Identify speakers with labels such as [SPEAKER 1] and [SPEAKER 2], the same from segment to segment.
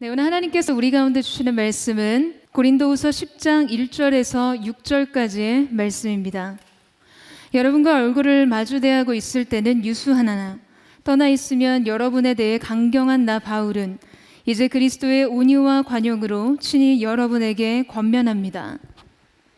[SPEAKER 1] 네, 오늘 하나님께서 우리 가운데 주시는 말씀은 고린도후서 10장 1절에서 6절까지의 말씀입니다. 여러분과 얼굴을 마주대하고 있을 때는 유수하나 떠나 있으면 여러분에 대해 강경한 나 바울은 이제 그리스도의 온유와 관용으로 친히 여러분에게 권면합니다.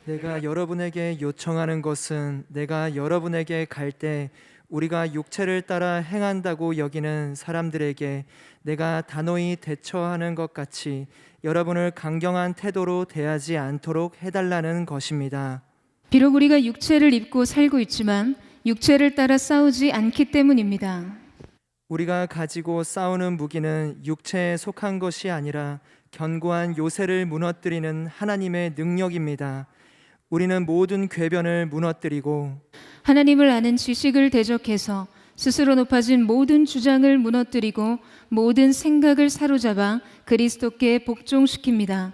[SPEAKER 2] 내가 여러분에게 요청하는 것은 내가 여러분에게 갈 때 우리가 육체를 따라 행한다고 여기는 사람들에게 내가 단호히 대처하는 것 같이 여러분을 강경한 태도로 대하지 않도록 해달라는 것입니다.
[SPEAKER 1] 비록 우리가 육체를 입고 살고 있지만 육체를 따라 싸우지 않기 때문입니다.
[SPEAKER 2] 우리가 가지고 싸우는 무기는 육체에 속한 것이 아니라 견고한 요새를 무너뜨리는 하나님의 능력입니다. 우리는 모든 궤변을 무너뜨리고
[SPEAKER 1] 하나님을 아는 지식을 대적해서 스스로 높아진 모든 주장을 무너뜨리고 모든 생각을 사로잡아 그리스도께 복종시킵니다.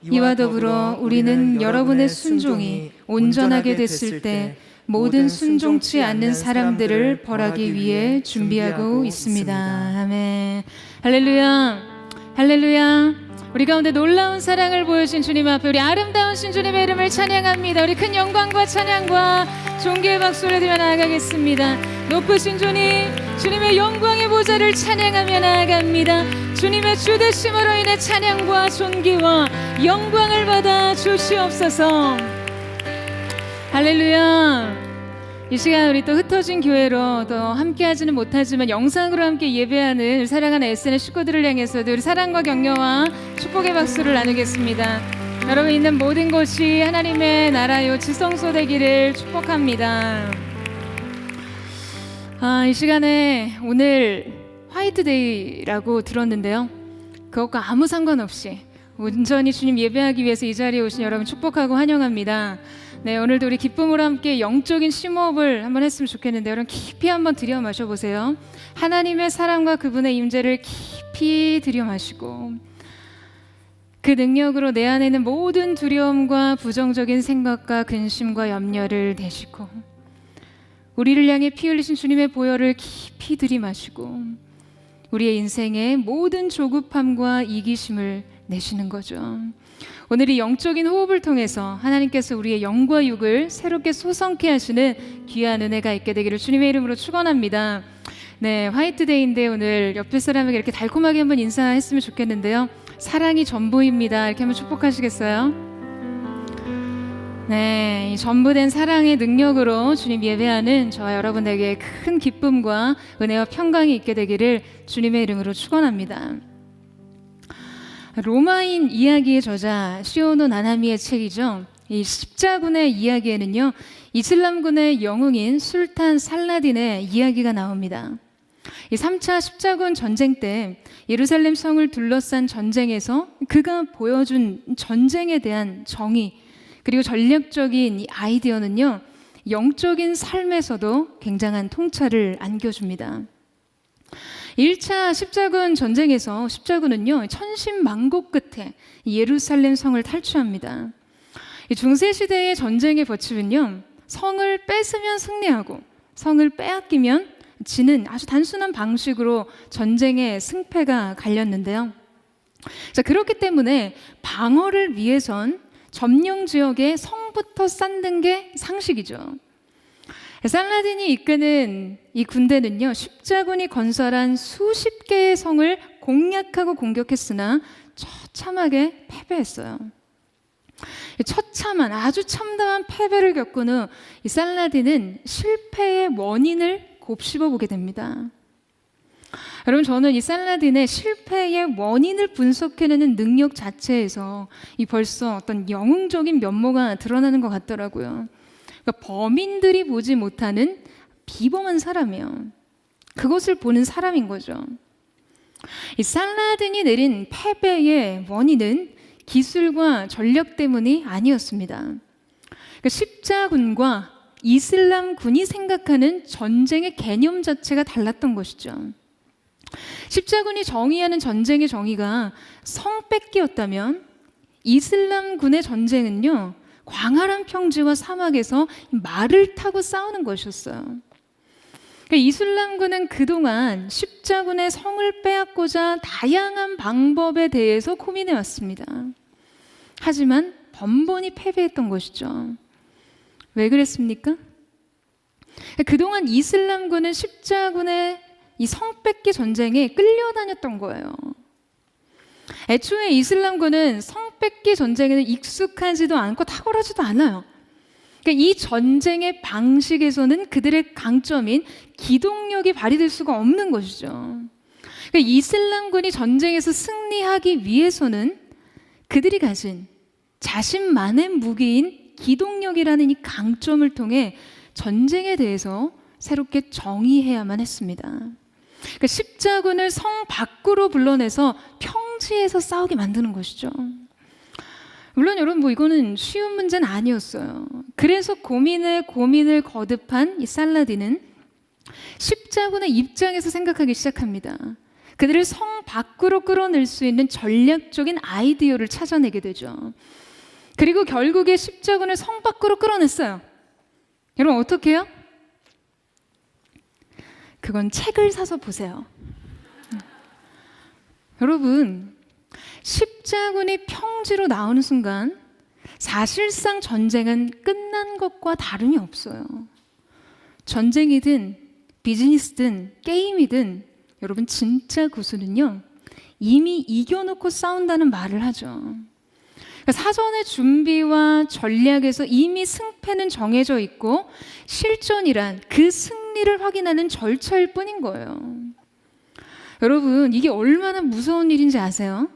[SPEAKER 1] 이와 더불어 우리는 여러분의 순종이 온전하게 됐을 때 모든 순종치 않는 사람들을 벌하기 위해 준비하고 있습니다. 아멘. 할렐루야. 할렐루야. 우리 가운데 놀라운 사랑을 보여주신 주님 앞에 우리 아름다우신 주님의 이름을 찬양합니다. 우리 큰 영광과 찬양과 존귀의 박수를 드려 나아가겠습니다. 높으신 주님, 주님의 영광의 보좌를 찬양하며 나아갑니다. 주님의 주되심으로 인해 찬양과 존귀와 영광을 받아 주시옵소서. 할렐루야. 이 시간 우리 또 흩어진 교회로 또 함께 하지는 못하지만 영상으로 함께 예배하는 사랑하는 SNS 식구들을 향해서도 우리 사랑과 격려와 축복의 박수를 나누겠습니다. 여러분 있는 모든 곳이 하나님의 나라요 지성소 되기를 축복합니다. 이 시간에 오늘 화이트데이라고 들었는데요. 그것과 아무 상관없이 온전히 주님 예배하기 위해서 이 자리에 오신 여러분 축복하고 환영합니다. 네, 오늘도 우리 기쁨으로 함께 영적인 심호흡을 한번 했으면 좋겠는데 여러분 깊이 한번 들여 마셔보세요. 하나님의 사랑과 그분의 임재를 깊이 들여 마시고 그 능력으로 내 안에 있는 모든 두려움과 부정적인 생각과 근심과 염려를 내쉬고 우리를 향해 피 흘리신 주님의 보혈을 깊이 들이마시고 우리의 인생의 모든 조급함과 이기심을 내쉬는 거죠. 오늘 이 영적인 호흡을 통해서 하나님께서 우리의 영과 육을 새롭게 소성케 하시는 귀한 은혜가 있게 되기를 주님의 이름으로 축원합니다. 네, 화이트데이인데 오늘 옆에 사람에게 이렇게 달콤하게 한번 인사했으면 좋겠는데요. 사랑이 전부입니다. 이렇게 한번 축복하시겠어요? 네, 이 전부된 사랑의 능력으로 주님 예배하는 저와 여러분에게 큰 기쁨과 은혜와 평강이 있게 되기를 주님의 이름으로 축원합니다. 로마인 이야기의 저자 시오노 나나미의 책이죠. 이 십자군의 이야기에는요, 이슬람군의 영웅인 술탄 살라딘의 이야기가 나옵니다. 이 3차 십자군 전쟁 때 예루살렘 성을 둘러싼 전쟁에서 그가 보여준 전쟁에 대한 정의 그리고 전략적인 이 아이디어는요, 영적인 삶에서도 굉장한 통찰을 안겨줍니다. 1차 십자군 전쟁에서 십자군은요, 천신만고 끝에 예루살렘 성을 탈취합니다. 중세시대의 전쟁의 법칙은요, 성을 뺏으면 승리하고 성을 빼앗기면 지는 아주 단순한 방식으로 전쟁의 승패가 갈렸는데요. 자, 그렇기 때문에 방어를 위해선 점령 지역에 성부터 쌓는 게 상식이죠. 살라딘이 이끄는 이 군대는요, 십자군이 건설한 수십 개의 성을 공략하고 공격했으나 처참하게 패배했어요. 처참한 아주 참담한 패배를 겪은 후 이 살라딘은 실패의 원인을 곱씹어 보게 됩니다. 여러분, 저는 이 살라딘의 실패의 원인을 분석해내는 능력 자체에서 이 벌써 어떤 영웅적인 면모가 드러나는 것 같더라고요. 그러니까 범인들이 보지 못하는 비범한 사람이에요. 그것을 보는 사람인 거죠. 이 살라딘이 내린 패배의 원인은 기술과 전략 때문이 아니었습니다. 그러니까 십자군과 이슬람군이 생각하는 전쟁의 개념 자체가 달랐던 것이죠. 십자군이 정의하는 전쟁의 정의가 성 뺏기였다면 이슬람군의 전쟁은요, 광활한 평지와 사막에서 말을 타고 싸우는 것이었어요. 이슬람군은 그동안 십자군의 성을 빼앗고자 다양한 방법에 대해서 고민해 왔습니다. 하지만 번번이 패배했던 것이죠. 왜 그랬습니까? 그동안 이슬람군은 십자군의 이 성 뺏기 전쟁에 끌려다녔던 거예요. 애초에 이슬람군은 성 뺏기 전쟁에는 익숙하지도 않고 탁월하지도 않아요. 그러니까 이 전쟁의 방식에서는 그들의 강점인 기동력이 발휘될 수가 없는 것이죠. 그러니까 이슬람군이 전쟁에서 승리하기 위해서는 그들이 가진 자신만의 무기인 기동력이라는 이 강점을 통해 전쟁에 대해서 새롭게 정의해야만 했습니다. 그러니까 십자군을 성 밖으로 불러내서 평지에서 싸우게 만드는 것이죠. 물론 여러분 이거는 쉬운 문제는 아니었어요. 그래서 고민을 거듭한 이 살라딘은 십자군의 입장에서 생각하기 시작합니다. 그들을 성 밖으로 끌어낼 수 있는 전략적인 아이디어를 찾아내게 되죠. 그리고 결국에 십자군을 성 밖으로 끌어냈어요. 여러분 어떻게 해요? 그건 책을 사서 보세요. 여러분 십자군이 평지로 나오는 순간 사실상 전쟁은 끝난 것과 다름이 없어요. 전쟁이든 비즈니스든 게임이든 여러분 진짜 구수는요 이미 이겨놓고 싸운다는 말을 하죠. 그러니까 사전의 준비와 전략에서 이미 승패는 정해져 있고 실전이란 그 승리를 확인하는 절차일 뿐인 거예요. 여러분 이게 얼마나 무서운 일인지 아세요?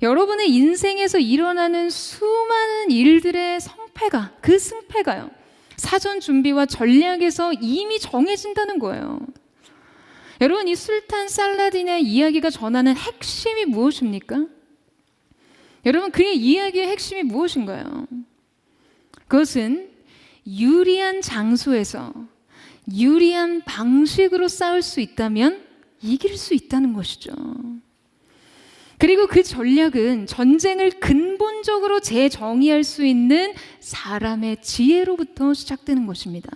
[SPEAKER 1] 여러분의 인생에서 일어나는 수많은 일들의 성패가, 그 승패가요 사전 준비와 전략에서 이미 정해진다는 거예요. 여러분 이 술탄 살라딘의 이야기가 전하는 핵심이 무엇입니까? 여러분 그의 이야기의 핵심이 무엇인가요? 그것은 유리한 장소에서 유리한 방식으로 싸울 수 있다면 이길 수 있다는 것이죠. 그리고 그 전략은 전쟁을 근본적으로 재정의할 수 있는 사람의 지혜로부터 시작되는 것입니다.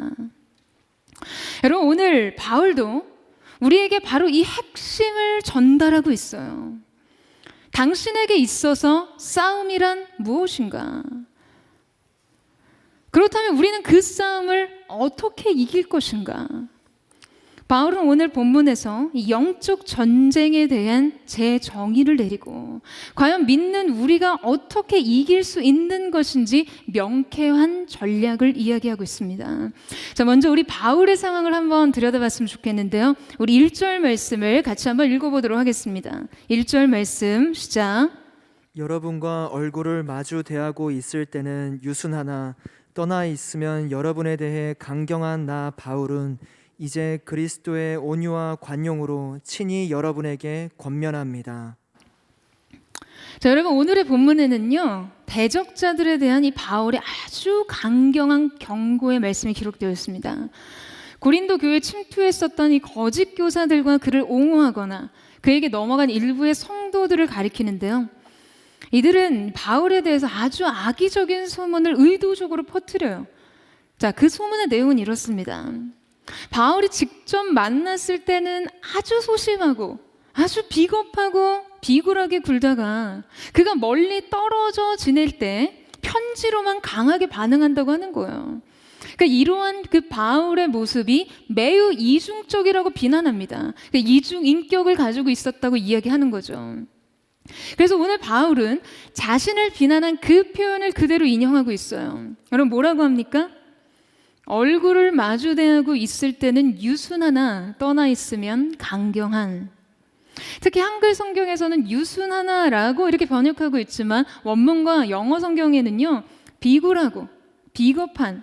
[SPEAKER 1] 여러분 오늘 바울도 우리에게 바로 이 핵심을 전달하고 있어요. 당신에게 있어서 싸움이란 무엇인가? 그렇다면 우리는 그 싸움을 어떻게 이길 것인가? 바울은 오늘 본문에서 이 영적 전쟁에 대한 재정의를 내리고 과연 믿는 우리가 어떻게 이길 수 있는 것인지 명쾌한 전략을 이야기하고 있습니다. 자, 먼저 우리 바울의 상황을 한번 들여다봤으면 좋겠는데요. 우리 1절 말씀을 같이 한번 읽어보도록 하겠습니다. 1절 말씀 시작.
[SPEAKER 2] 여러분과 얼굴을 마주 대하고 있을 때는 유순하나 떠나 있으면 여러분에 대해 강경한 나 바울은 이제 그리스도의 온유와 관용으로 친히 여러분에게 권면합니다.
[SPEAKER 1] 자, 여러분 오늘의 본문에는요 대적자들에 대한 이 바울의 아주 강경한 경고의 말씀이 기록되어 있습니다. 고린도 교회에 침투했었던 이 거짓 교사들과 그를 옹호하거나 그에게 넘어간 일부의 성도들을 가리키는데요. 이들은 바울에 대해서 아주 악의적인 소문을 의도적으로 퍼뜨려요. 자, 그 소문의 내용은 이렇습니다. 바울이 직접 만났을 때는 아주 소심하고 아주 비겁하고 비굴하게 굴다가 그가 멀리 떨어져 지낼 때 편지로만 강하게 반응한다고 하는 거예요. 그러니까 이러한 그 바울의 모습이 매우 이중적이라고 비난합니다. 그러니까 이중 인격을 가지고 있었다고 이야기하는 거죠. 그래서 오늘 바울은 자신을 비난한 그 표현을 그대로 인용하고 있어요. 여러분 뭐라고 합니까? 얼굴을 마주대하고 있을 때는 유순하나 떠나 있으면 강경한. 특히 한글 성경에서는 유순하나라고 이렇게 번역하고 있지만 원문과 영어 성경에는요 비굴하고 비겁한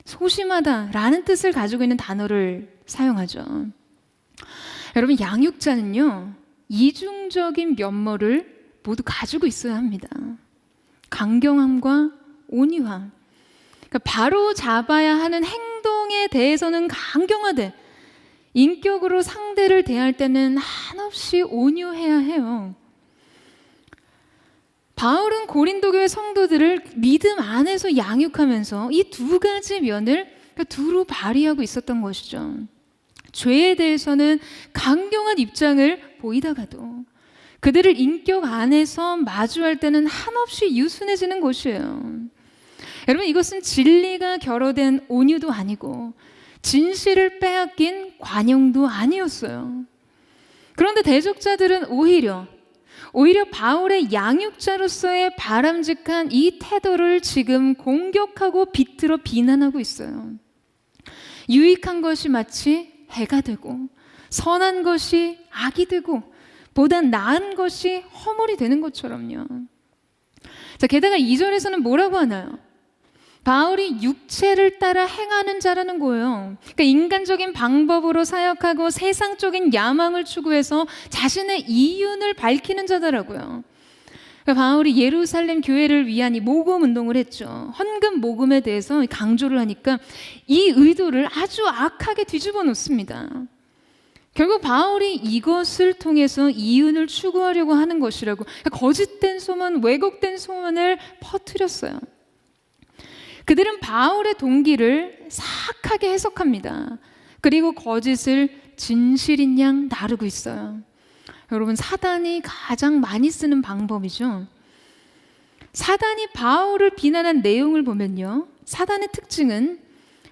[SPEAKER 1] 소심하다라는 뜻을 가지고 있는 단어를 사용하죠. 여러분 양육자는요 이중적인 면모를 모두 가지고 있어야 합니다. 강경함과 온유함. 그러니까 바로 잡아야 하는 행동에 대해서는 강경하되 인격으로 상대를 대할 때는 한없이 온유해야 해요. 바울은 고린도 교회 성도들을 믿음 안에서 양육하면서 이 두 가지 면을 두루 발휘하고 있었던 것이죠. 죄에 대해서는 강경한 입장을 보이다가도 그들을 인격 안에서 마주할 때는 한없이 유순해지는 곳이에요. 여러분, 이것은 진리가 결여된 온유도 아니고 진실을 빼앗긴 관용도 아니었어요. 그런데 대적자들은 오히려 바울의 양육자로서의 바람직한 이 태도를 지금 공격하고 비틀어 비난하고 있어요. 유익한 것이 마치 해가 되고 선한 것이 악이 되고 보다 나은 것이 허물이 되는 것처럼요. 자, 게다가 2절에서는 뭐라고 하나요? 바울이 육체를 따라 행하는 자라는 거예요. 그러니까 인간적인 방법으로 사역하고 세상적인 야망을 추구해서 자신의 이윤을 밝히는 자더라고요. 그러니까 바울이 예루살렘 교회를 위한 이 모금 운동을 했죠. 헌금 모금에 대해서 강조를 하니까 이 의도를 아주 악하게 뒤집어 놓습니다. 결국 바울이 이것을 통해서 이윤을 추구하려고 하는 것이라고, 거짓된 소문, 왜곡된 소문을 퍼뜨렸어요. 그들은 바울의 동기를 사악하게 해석합니다. 그리고 거짓을 진실인 양 나르고 있어요. 여러분, 사단이 가장 많이 쓰는 방법이죠. 사단이 바울을 비난한 내용을 보면요, 사단의 특징은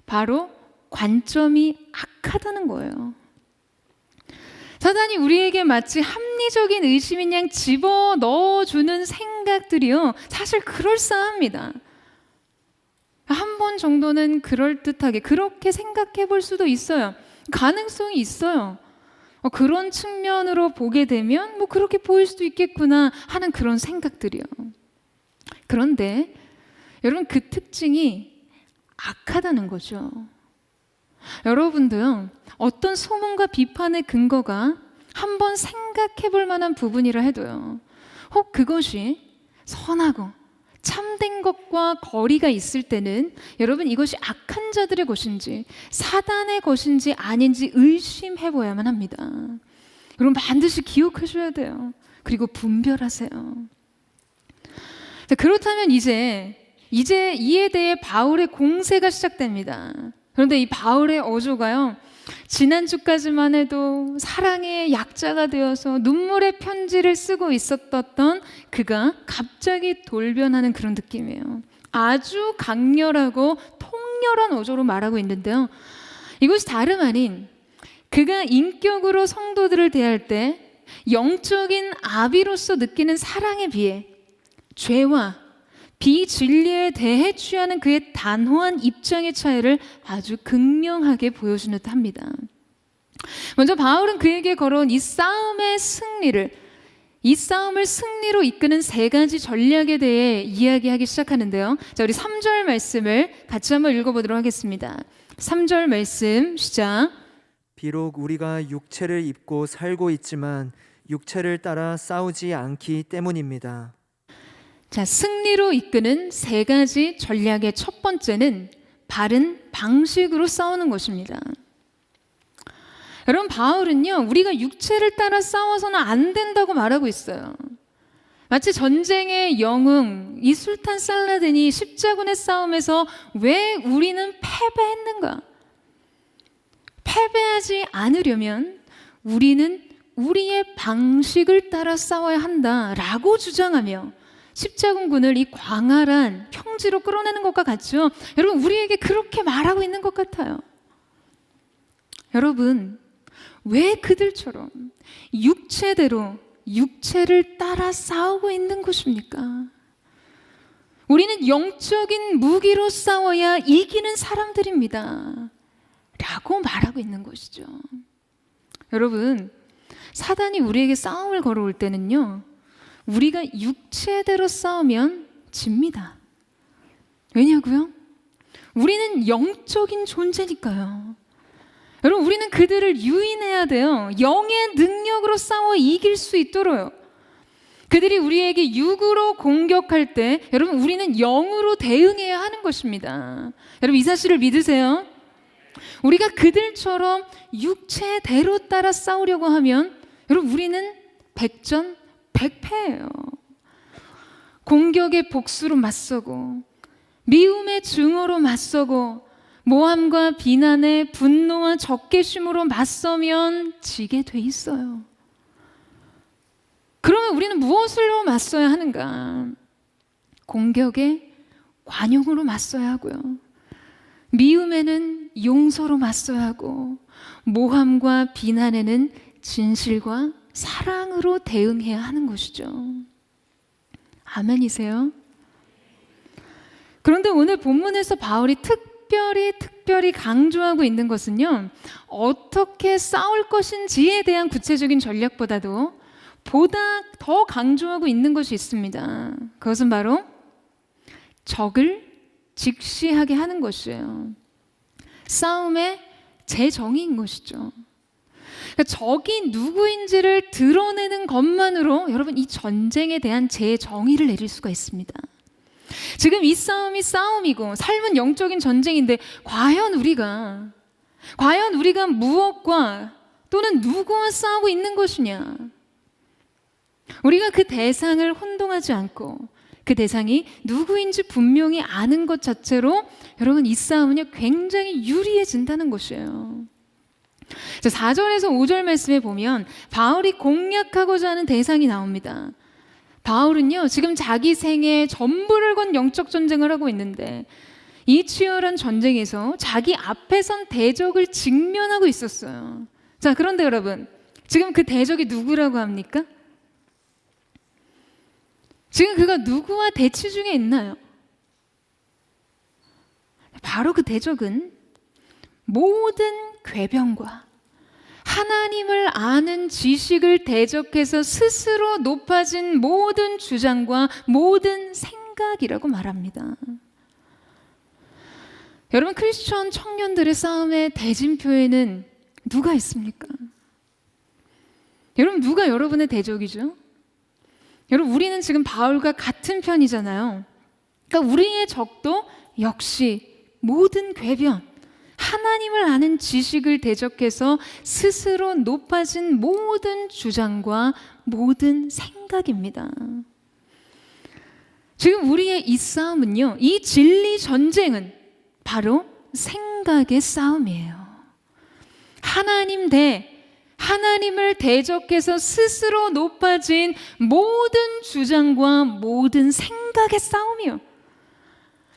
[SPEAKER 1] 바로 관점이 악하다는 거예요. 사단이 우리에게 마치 합리적인 의심인 양 집어넣어주는 생각들이요, 사실 그럴싸합니다. 한 번 정도는 그럴듯하게 그렇게 생각해 볼 수도 있어요. 가능성이 있어요. 그런 측면으로 보게 되면 뭐 그렇게 보일 수도 있겠구나 하는 그런 생각들이요. 그런데 여러분, 그 특징이 악하다는 거죠. 여러분도요, 어떤 소문과 비판의 근거가 한번 생각해 볼 만한 부분이라 해도요, 혹 그것이 선하고 참된 것과 거리가 있을 때는 여러분, 이것이 악한 자들의 것인지 사단의 것인지 아닌지 의심해 보야만 합니다. 여러분, 반드시 기억하셔야 돼요. 그리고 분별하세요. 자, 그렇다면 이제 이에 대해 바울의 공세가 시작됩니다. 그런데 이 바울의 어조가요, 지난주까지만 해도 사랑의 약자가 되어서 눈물의 편지를 쓰고 있었던 그가 갑자기 돌변하는 그런 느낌이에요. 아주 강렬하고 통렬한 어조로 말하고 있는데요, 이것이 다름 아닌 그가 인격으로 성도들을 대할 때 영적인 아비로서 느끼는 사랑에 비해 죄와 비진리에 대해 취하는 그의 단호한 입장의 차이를 아주 극명하게 보여주는 듯합니다. 먼저 바울은 그에게 걸어온 이 싸움을 승리로 이끄는 세 가지 전략에 대해 이야기하기 시작하는데요. 자, 우리 3절 말씀을 같이 한번 읽어보도록 하겠습니다. 3절 말씀 시작.
[SPEAKER 2] 비록 우리가 육체를 입고 살고 있지만 육체를 따라 싸우지 않기 때문입니다.
[SPEAKER 1] 자, 승리로 이끄는 세 가지 전략의 첫 번째는 바른 방식으로 싸우는 것입니다. 여러분, 바울은요, 우리가 육체를 따라 싸워서는 안 된다고 말하고 있어요. 마치 전쟁의 영웅 이 술탄 살라딘이 십자군의 싸움에서 왜 우리는 패배했는가? 패배하지 않으려면 우리는 우리의 방식을 따라 싸워야 한다라고 주장하며 십자군군을 이 광활한 평지로 끌어내는 것과 같죠. 여러분, 우리에게 그렇게 말하고 있는 것 같아요. 여러분, 왜 그들처럼 육체대로 육체를 따라 싸우고 있는 것입니까? 우리는 영적인 무기로 싸워야 이기는 사람들입니다 라고 말하고 있는 것이죠. 여러분, 사단이 우리에게 싸움을 걸어올 때는요, 우리가 육체대로 싸우면 집니다. 왜냐고요? 우리는 영적인 존재니까요. 여러분, 우리는 그들을 유인해야 돼요. 영의 능력으로 싸워 이길 수 있도록. 그들이 우리에게 육으로 공격할 때 여러분, 우리는 영으로 대응해야 하는 것입니다. 여러분, 이 사실을 믿으세요? 우리가 그들처럼 육체대로 따라 싸우려고 하면 여러분, 우리는 백전백패예요. 공격의 복수로 맞서고 미움의 증오로 맞서고 모함과 비난에 분노와 적개심으로 맞서면 지게 돼 있어요. 그러면 우리는 무엇으로 맞서야 하는가? 공격에 관용으로 맞서야 하고요. 미움에는 용서로 맞서야 하고, 모함과 비난에는 진실과 사랑으로 대응해야 하는 것이죠. 아멘이세요? 그런데 오늘 본문에서 바울이 특별히 강조하고 있는 것은요, 어떻게 싸울 것인지에 대한 구체적인 전략보다도 보다 더 강조하고 있는 것이 있습니다. 그것은 바로 적을 직시하게 하는 것이에요. 싸움의 재정의인 것이죠. 그러니까 적이 누구인지를 드러내는 것만으로 여러분 이 전쟁에 대한 재정의를 내릴 수가 있습니다. 지금 이 싸움이 싸움이고 삶은 영적인 전쟁인데 과연 우리가 무엇과 또는 누구와 싸우고 있는 것이냐? 우리가 그 대상을 혼동하지 않고 그 대상이 누구인지 분명히 아는 것 자체로 여러분 이 싸움은요 굉장히 유리해진다는 것이에요. 4절에서 5절 말씀에 보면 바울이 공략하고자 하는 대상이 나옵니다. 바울은요 지금 자기 생애 전부를 건 영적 전쟁을 하고 있는데 이 치열한 전쟁에서 자기 앞에 선 대적을 직면하고 있었어요. 자, 그런데 여러분 지금 그 대적이 누구라고 합니까? 지금 그가 누구와 대치 중에 있나요? 바로 그 대적은 모든 궤변과 하나님을 아는 지식을 대적해서 스스로 높아진 모든 주장과 모든 생각이라고 말합니다. 여러분 크리스천 청년들의 싸움의 대진표에는 누가 있습니까? 여러분 누가 여러분의 대적이죠? 여러분 우리는 지금 바울과 같은 편이잖아요. 그러니까 우리의 적도 역시 모든 궤변, 하나님을 아는 지식을 대적해서 스스로 높아진 모든 주장과 모든 생각입니다. 지금 우리의 이 싸움은요, 이 진리 전쟁은 바로 생각의 싸움이에요. 하나님을 대적해서 스스로 높아진 모든 주장과 모든 생각의 싸움이요.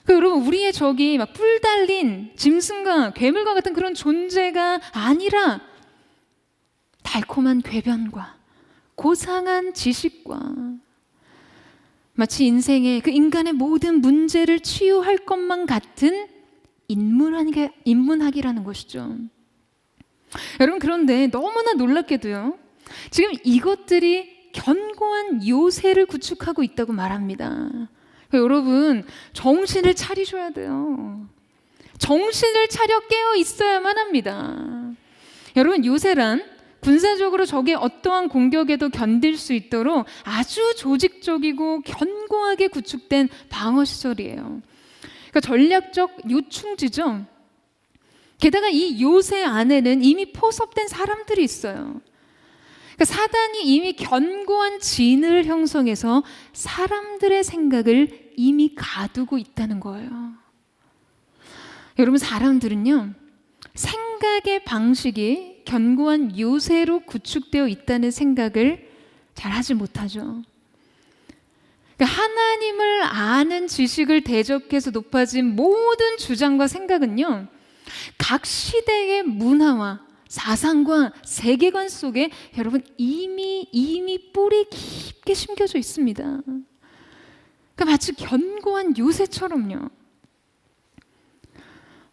[SPEAKER 1] 여러분 우리의 적이 막 뿔 달린 짐승과 괴물과 같은 그런 존재가 아니라 달콤한 궤변과 고상한 지식과 마치 인생의 그 인간의 모든 문제를 치유할 것만 같은 인문학이라는 것이죠. 여러분 그런데 너무나 놀랍게도요 지금 이것들이 견고한 요새를 구축하고 있다고 말합니다. 여러분 정신을 차리셔야 돼요. 정신을 차려 깨어 있어야만 합니다. 여러분 요새란 군사적으로 적의 어떠한 공격에도 견딜 수 있도록 아주 조직적이고 견고하게 구축된 방어시설이에요. 그러니까 전략적 요충지죠. 게다가 이 요새 안에는 이미 포섭된 사람들이 있어요. 그러니까 사단이 이미 견고한 진을 형성해서 사람들의 생각을 이미 가두고 있다는 거예요. 여러분 사람들은요 생각의 방식이 견고한 요새로 구축되어 있다는 생각을 잘 하지 못하죠. 그러니까 하나님을 아는 지식을 대적해서 높아진 모든 주장과 생각은요 각 시대의 문화와 사상과 세계관 속에 여러분 이미 뿌리 깊게 심겨져 있습니다. 그러니까 마치 견고한 요새처럼요.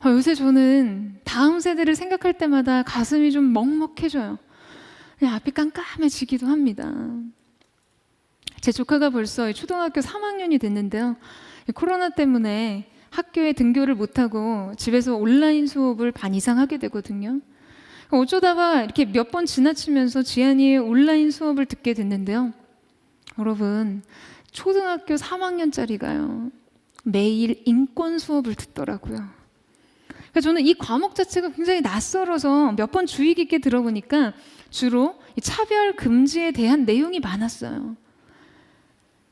[SPEAKER 1] 요새 저는 다음 세대를 생각할 때마다 가슴이 좀 먹먹해져요. 그냥 앞이 깜깜해지기도 합니다. 제 조카가 벌써 초등학교 3학년이 됐는데요. 코로나 때문에 학교에 등교를 못하고 집에서 온라인 수업을 반 이상 하게 되거든요. 어쩌다가 이렇게 몇 번 지나치면서 지안이의 온라인 수업을 듣게 됐는데요. 여러분 초등학교 3학년짜리가요 매일 인권 수업을 듣더라고요. 그러니까 저는 이 과목 자체가 굉장히 낯설어서 몇 번 주의 깊게 들어보니까 주로 차별 금지에 대한 내용이 많았어요.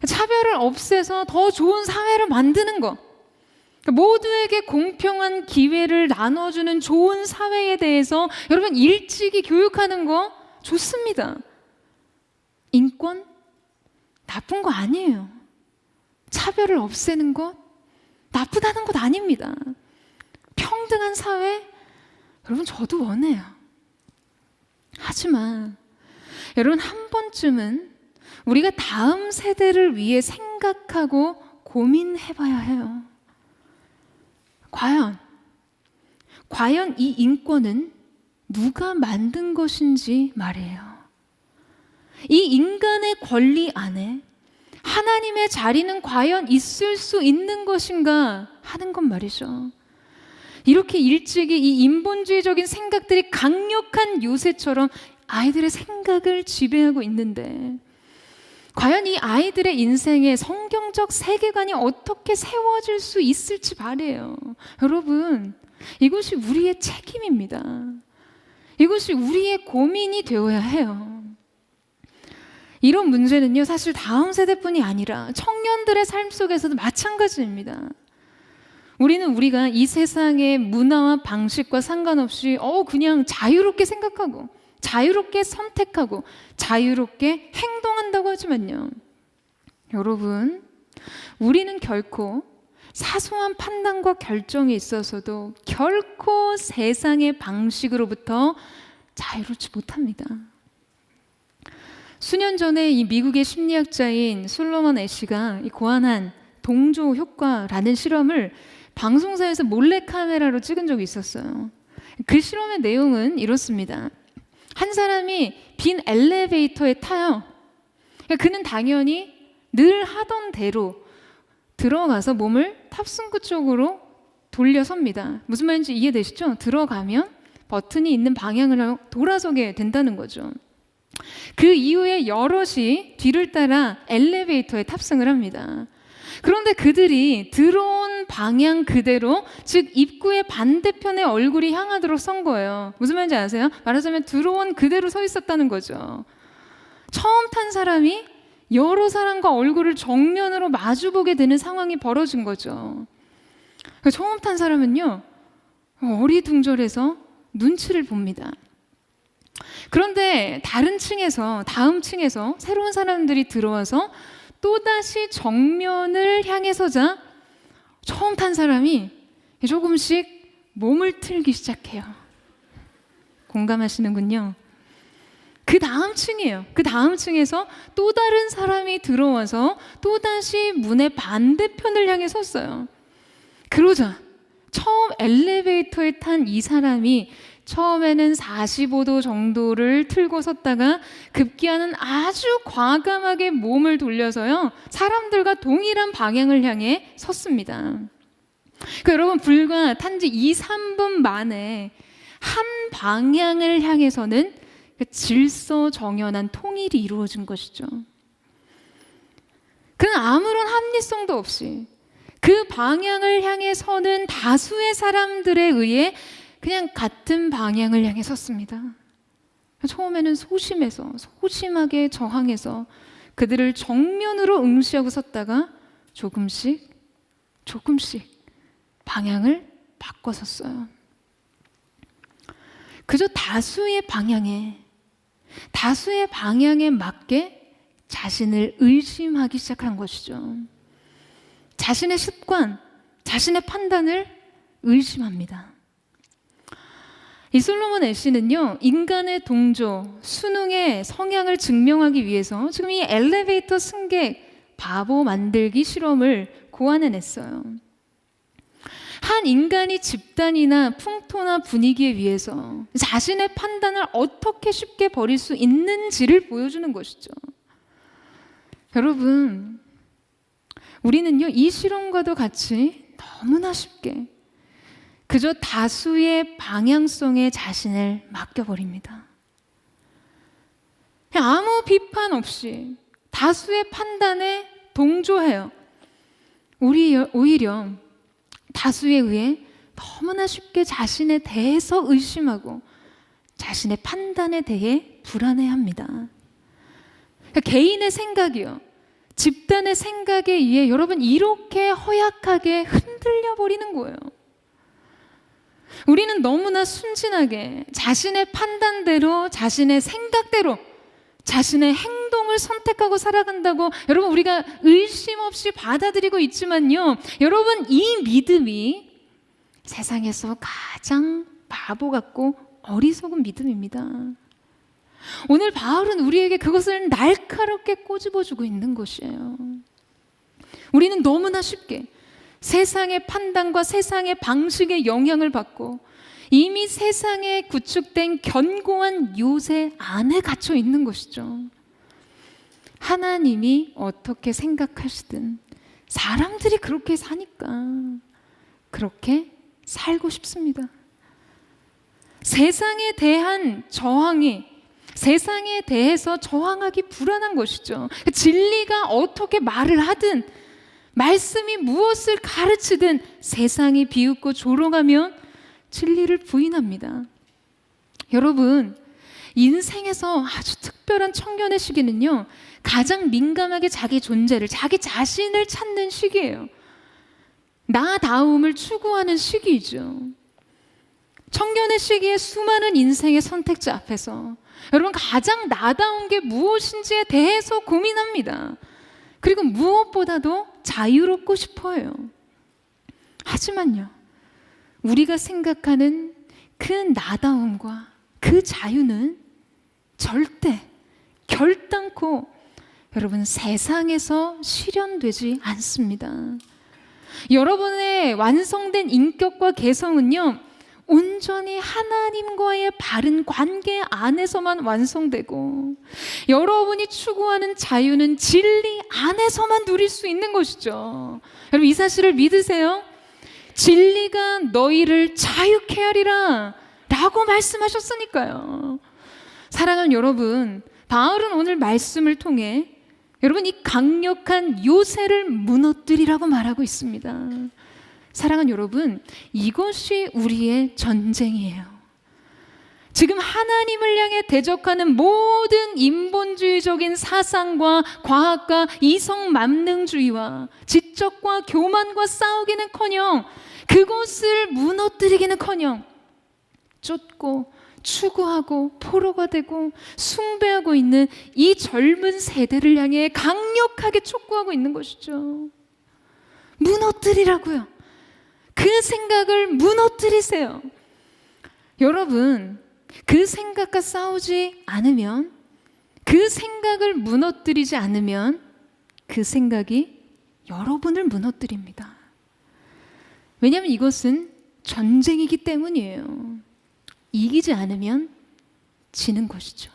[SPEAKER 1] 차별을 없애서 더 좋은 사회를 만드는 것, 모두에게 공평한 기회를 나눠주는 좋은 사회에 대해서 여러분 일찍이 교육하는 거 좋습니다. 인권 나쁜 거 아니에요. 차별을 없애는 것 나쁘다는 것 아닙니다. 평등한 사회 여러분 저도 원해요. 하지만 여러분 한 번쯤은 우리가 다음 세대를 위해 생각하고 고민해봐야 해요. 과연 이 인권은 누가 만든 것인지 말이에요. 이 인간의 권리 안에 하나님의 자리는 과연 있을 수 있는 것인가 하는 것 말이죠. 이렇게 일찍이 이 인본주의적인 생각들이 강력한 요새처럼 아이들의 생각을 지배하고 있는데 과연 이 아이들의 인생에 성경적 세계관이 어떻게 세워질 수 있을지 말이에요. 여러분, 이것이 우리의 책임입니다. 이것이 우리의 고민이 되어야 해요. 이런 문제는요, 사실 다음 세대뿐이 아니라 청년들의 삶 속에서도 마찬가지입니다. 우리가 이 세상의 문화와 방식과 상관없이 그냥 자유롭게 생각하고 자유롭게 선택하고 자유롭게 행동한다고 하지만요, 여러분, 우리는 결코 사소한 판단과 결정에 있어서도 결코 세상의 방식으로부터 자유롭지 못합니다. 수년 전에 이 미국의 심리학자인 솔로몬 애쉬가 고안한 동조 효과라는 실험을 방송사에서 몰래카메라로 찍은 적이 있었어요. 그 실험의 내용은 이렇습니다. 한 사람이 빈 엘리베이터에 타요. 그는 당연히 늘 하던 대로 들어가서 몸을 탑승구 쪽으로 돌려섭니다. 무슨 말인지 이해되시죠? 들어가면 버튼이 있는 방향으로 돌아서게 된다는 거죠. 그 이후에 여럿이 뒤를 따라 엘리베이터에 탑승을 합니다. 그런데 그들이 들어온 방향 그대로, 즉 입구의 반대편에 얼굴이 향하도록 선 거예요. 무슨 말인지 아세요? 말하자면 들어온 그대로 서 있었다는 거죠. 처음 탄 사람이 여러 사람과 얼굴을 정면으로 마주보게 되는 상황이 벌어진 거죠. 처음 탄 사람은요, 어리둥절해서 눈치를 봅니다. 그런데 다음 층에서 새로운 사람들이 들어와서 또다시 정면을 향해 서자 처음 탄 사람이 조금씩 몸을 틀기 시작해요. 공감하시는군요. 그 다음 층이에요. 그 다음 층에서 또 다른 사람이 들어와서 또다시 문의 반대편을 향해 섰어요. 그러자 처음 엘리베이터에 탄 이 사람이 처음에는 45도 정도를 틀고 섰다가 급기야는 아주 과감하게 몸을 돌려서요, 사람들과 동일한 방향을 향해 섰습니다. 여러분, 불과 탄지 2, 3분 만에 한 방향을 향해서는 질서정연한 통일이 이루어진 것이죠. 그는 아무런 합리성도 없이 그 방향을 향해 서는 다수의 사람들에 의해 그냥 같은 방향을 향해 섰습니다. 처음에는 소심하게 저항해서 그들을 정면으로 응시하고 섰다가 조금씩 방향을 바꿔 섰어요. 그저 다수의 방향에 맞게 자신을 의심하기 시작한 것이죠. 자신의 습관, 자신의 판단을 의심합니다. 이 솔로몬 애쉬는요, 인간의 동조, 수능의 성향을 증명하기 위해서 지금 이 엘리베이터 승객 바보 만들기 실험을 고안해냈어요. 한 인간이 집단이나 풍토나 분위기에 의해서 자신의 판단을 어떻게 쉽게 버릴 수 있는지를 보여주는 것이죠. 여러분, 우리는요, 이 실험과도 같이 너무나 쉽게 그저 다수의 방향성에 자신을 맡겨버립니다. 아무 비판 없이 다수의 판단에 동조해요. 오히려 다수에 의해 너무나 쉽게 자신에 대해서 의심하고 자신의 판단에 대해 불안해합니다. 개인의 생각이요, 집단의 생각에 의해 여러분 이렇게 허약하게 흔들려 버리는 거예요. 우리는 너무나 순진하게 자신의 판단대로, 자신의 생각대로, 자신의 행동을 선택하고 살아간다고 여러분 우리가 의심 없이 받아들이고 있지만요, 여러분 이 믿음이 세상에서 가장 바보 같고 어리석은 믿음입니다. 오늘 바울은 우리에게 그것을 날카롭게 꼬집어주고 있는 것이에요. 우리는 너무나 쉽게 세상의 판단과 세상의 방식에 영향을 받고 이미 세상에 구축된 견고한 요새 안에 갇혀 있는 것이죠. 하나님이 어떻게 생각하시든 사람들이 그렇게 사니까 그렇게 살고 싶습니다. 세상에 대한 저항이, 세상에 대해서 저항하기 불안한 것이죠. 진리가 어떻게 말을 하든, 말씀이 무엇을 가르치든 세상이 비웃고 조롱하면 진리를 부인합니다. 여러분, 인생에서 아주 특별한 청년의 시기는요, 가장 민감하게 자기 존재를, 자기 자신을 찾는 시기예요. 나다움을 추구하는 시기이죠. 청년의 시기에 수많은 인생의 선택지 앞에서 여러분 가장 나다운 게 무엇인지에 대해서 고민합니다. 그리고 무엇보다도 자유롭고 싶어요. 하지만요, 우리가 생각하는 그 나다움과 그 자유는 절대 결단코 여러분 세상에서 실현되지 않습니다. 여러분의 완성된 인격과 개성은요, 온전히 하나님과의 바른 관계 안에서만 완성되고 여러분이 추구하는 자유는 진리 안에서만 누릴 수 있는 것이죠. 여러분 이 사실을 믿으세요? 진리가 너희를 자유케 하리라 라고 말씀하셨으니까요. 사랑하는 여러분, 바울은 오늘 말씀을 통해 여러분 이 강력한 요새를 무너뜨리라고 말하고 있습니다. 사랑하는 여러분, 이것이 우리의 전쟁이에요. 지금 하나님을 향해 대적하는 모든 인본주의적인 사상과 과학과 이성만능주의와 지적과 교만과 싸우기는커녕 그것을 무너뜨리기는커녕 쫓고 추구하고 포로가 되고 숭배하고 있는 이 젊은 세대를 향해 강력하게 촉구하고 있는 것이죠. 무너뜨리라고요. 그 생각을 무너뜨리세요. 여러분, 그 생각과 싸우지 않으면, 그 생각을 무너뜨리지 않으면 그 생각이 여러분을 무너뜨립니다. 왜냐하면 이것은 전쟁이기 때문이에요. 이기지 않으면 지는 것이죠.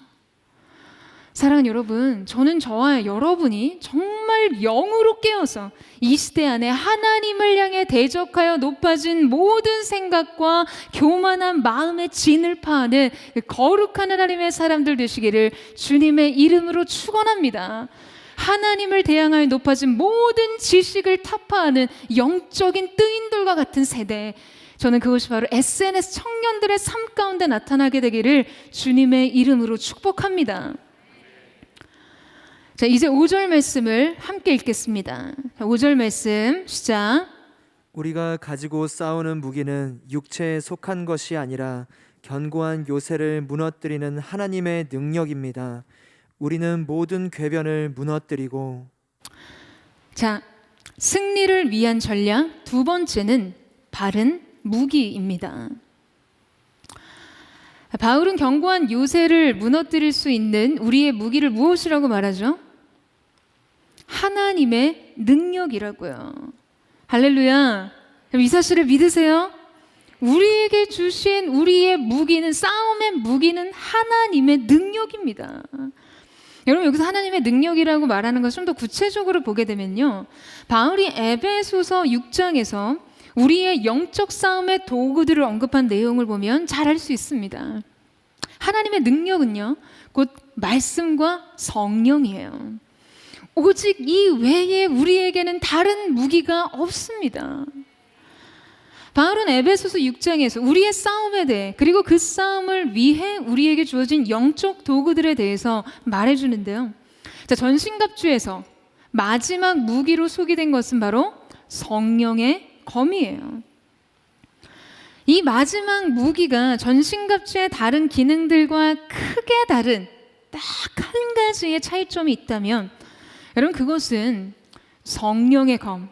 [SPEAKER 1] 사랑하는 여러분, 저는 저와 여러분이 정말 영으로 깨어서 이 시대 안에 하나님을 향해 대적하여 높아진 모든 생각과 교만한 마음의 진을 파하는 거룩한 하나님의 사람들 되시기를 주님의 이름으로 축원합니다. 하나님을 대항하여 높아진 모든 지식을 타파하는 영적인 뜨인돌과 같은 세대, 저는 그것이 바로 SNS 청년들의 삶 가운데 나타나게 되기를 주님의 이름으로 축복합니다. 자, 이제 5절 말씀을 함께 읽겠습니다. 5절 말씀 시작.
[SPEAKER 2] 우리가 가지고 싸우는 무기는 육체에 속한 것이 아니라 견고한 요새를 무너뜨리는 하나님의 능력입니다. 우리는 모든 궤변을 무너뜨리고. 자,
[SPEAKER 1] 승리를 위한 전략 두 번째는 바른 무기입니다. 바울은 견고한 요새를 무너뜨릴 수 있는 우리의 무기를 무엇이라고 말하죠? 하나님의 능력이라고요. 할렐루야. 이 사실을 믿으세요? 우리에게 주신 우리의 무기는, 싸움의 무기는 하나님의 능력입니다. 여러분, 여기서 하나님의 능력이라고 말하는 것을 좀 더 구체적으로 보게 되면요, 바울이 에베소서 6장에서 우리의 영적 싸움의 도구들을 언급한 내용을 보면 잘 알 수 있습니다. 하나님의 능력은요, 곧 말씀과 성령이에요. 오직 이 외에 우리에게는 다른 무기가 없습니다. 바울은 에베소서 6장에서 우리의 싸움에 대해, 그리고 그 싸움을 위해 우리에게 주어진 영적 도구들에 대해서 말해주는데요. 자, 전신갑주에서 마지막 무기로 소개된 것은 바로 성령의 검이에요. 이 마지막 무기가 전신갑주의 다른 기능들과 크게 다른 딱 한 가지의 차이점이 있다면 여러분 그것은 성령의 검,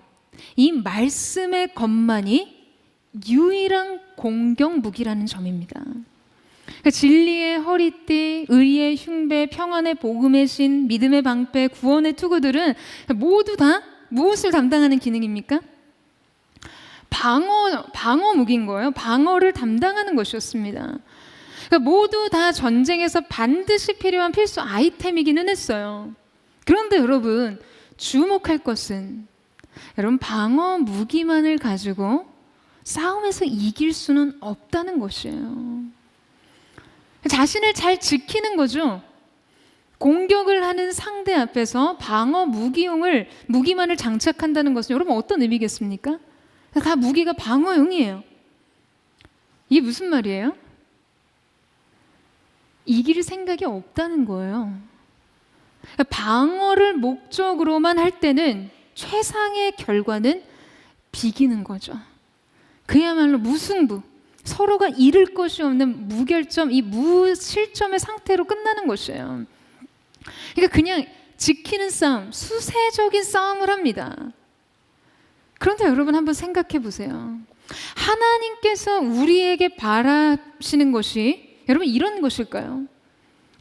[SPEAKER 1] 이 말씀의 검만이 유일한 공격 무기라는 점입니다. 그러니까 진리의 허리띠, 의의 흉배, 평안의 복음의 신, 믿음의 방패, 구원의 투구들은 모두 다 무엇을 담당하는 기능입니까? 방어 무기인 거예요. 방어를 담당하는 것이었습니다. 그러니까 모두 다 전쟁에서 반드시 필요한 필수 아이템이기는 했어요. 그런데 여러분 주목할 것은 여러분 방어 무기만을 가지고 싸움에서 이길 수는 없다는 것이에요. 자신을 잘 지키는 거죠. 공격을 하는 상대 앞에서 방어 무기만을 장착한다는 것은 여러분 어떤 의미겠습니까? 다 무기가 방어용이에요. 이게 무슨 말이에요? 이길 생각이 없다는 거예요. 방어를 목적으로만 할 때는 최상의 결과는 비기는 거죠. 그야말로 무승부, 서로가 잃을 것이 없는 무결점, 이 무실점의 상태로 끝나는 것이에요. 그러니까 그냥 지키는 싸움, 수세적인 싸움을 합니다. 그런데 여러분 한번 생각해 보세요. 하나님께서 우리에게 바라시는 것이 여러분 이런 것일까요?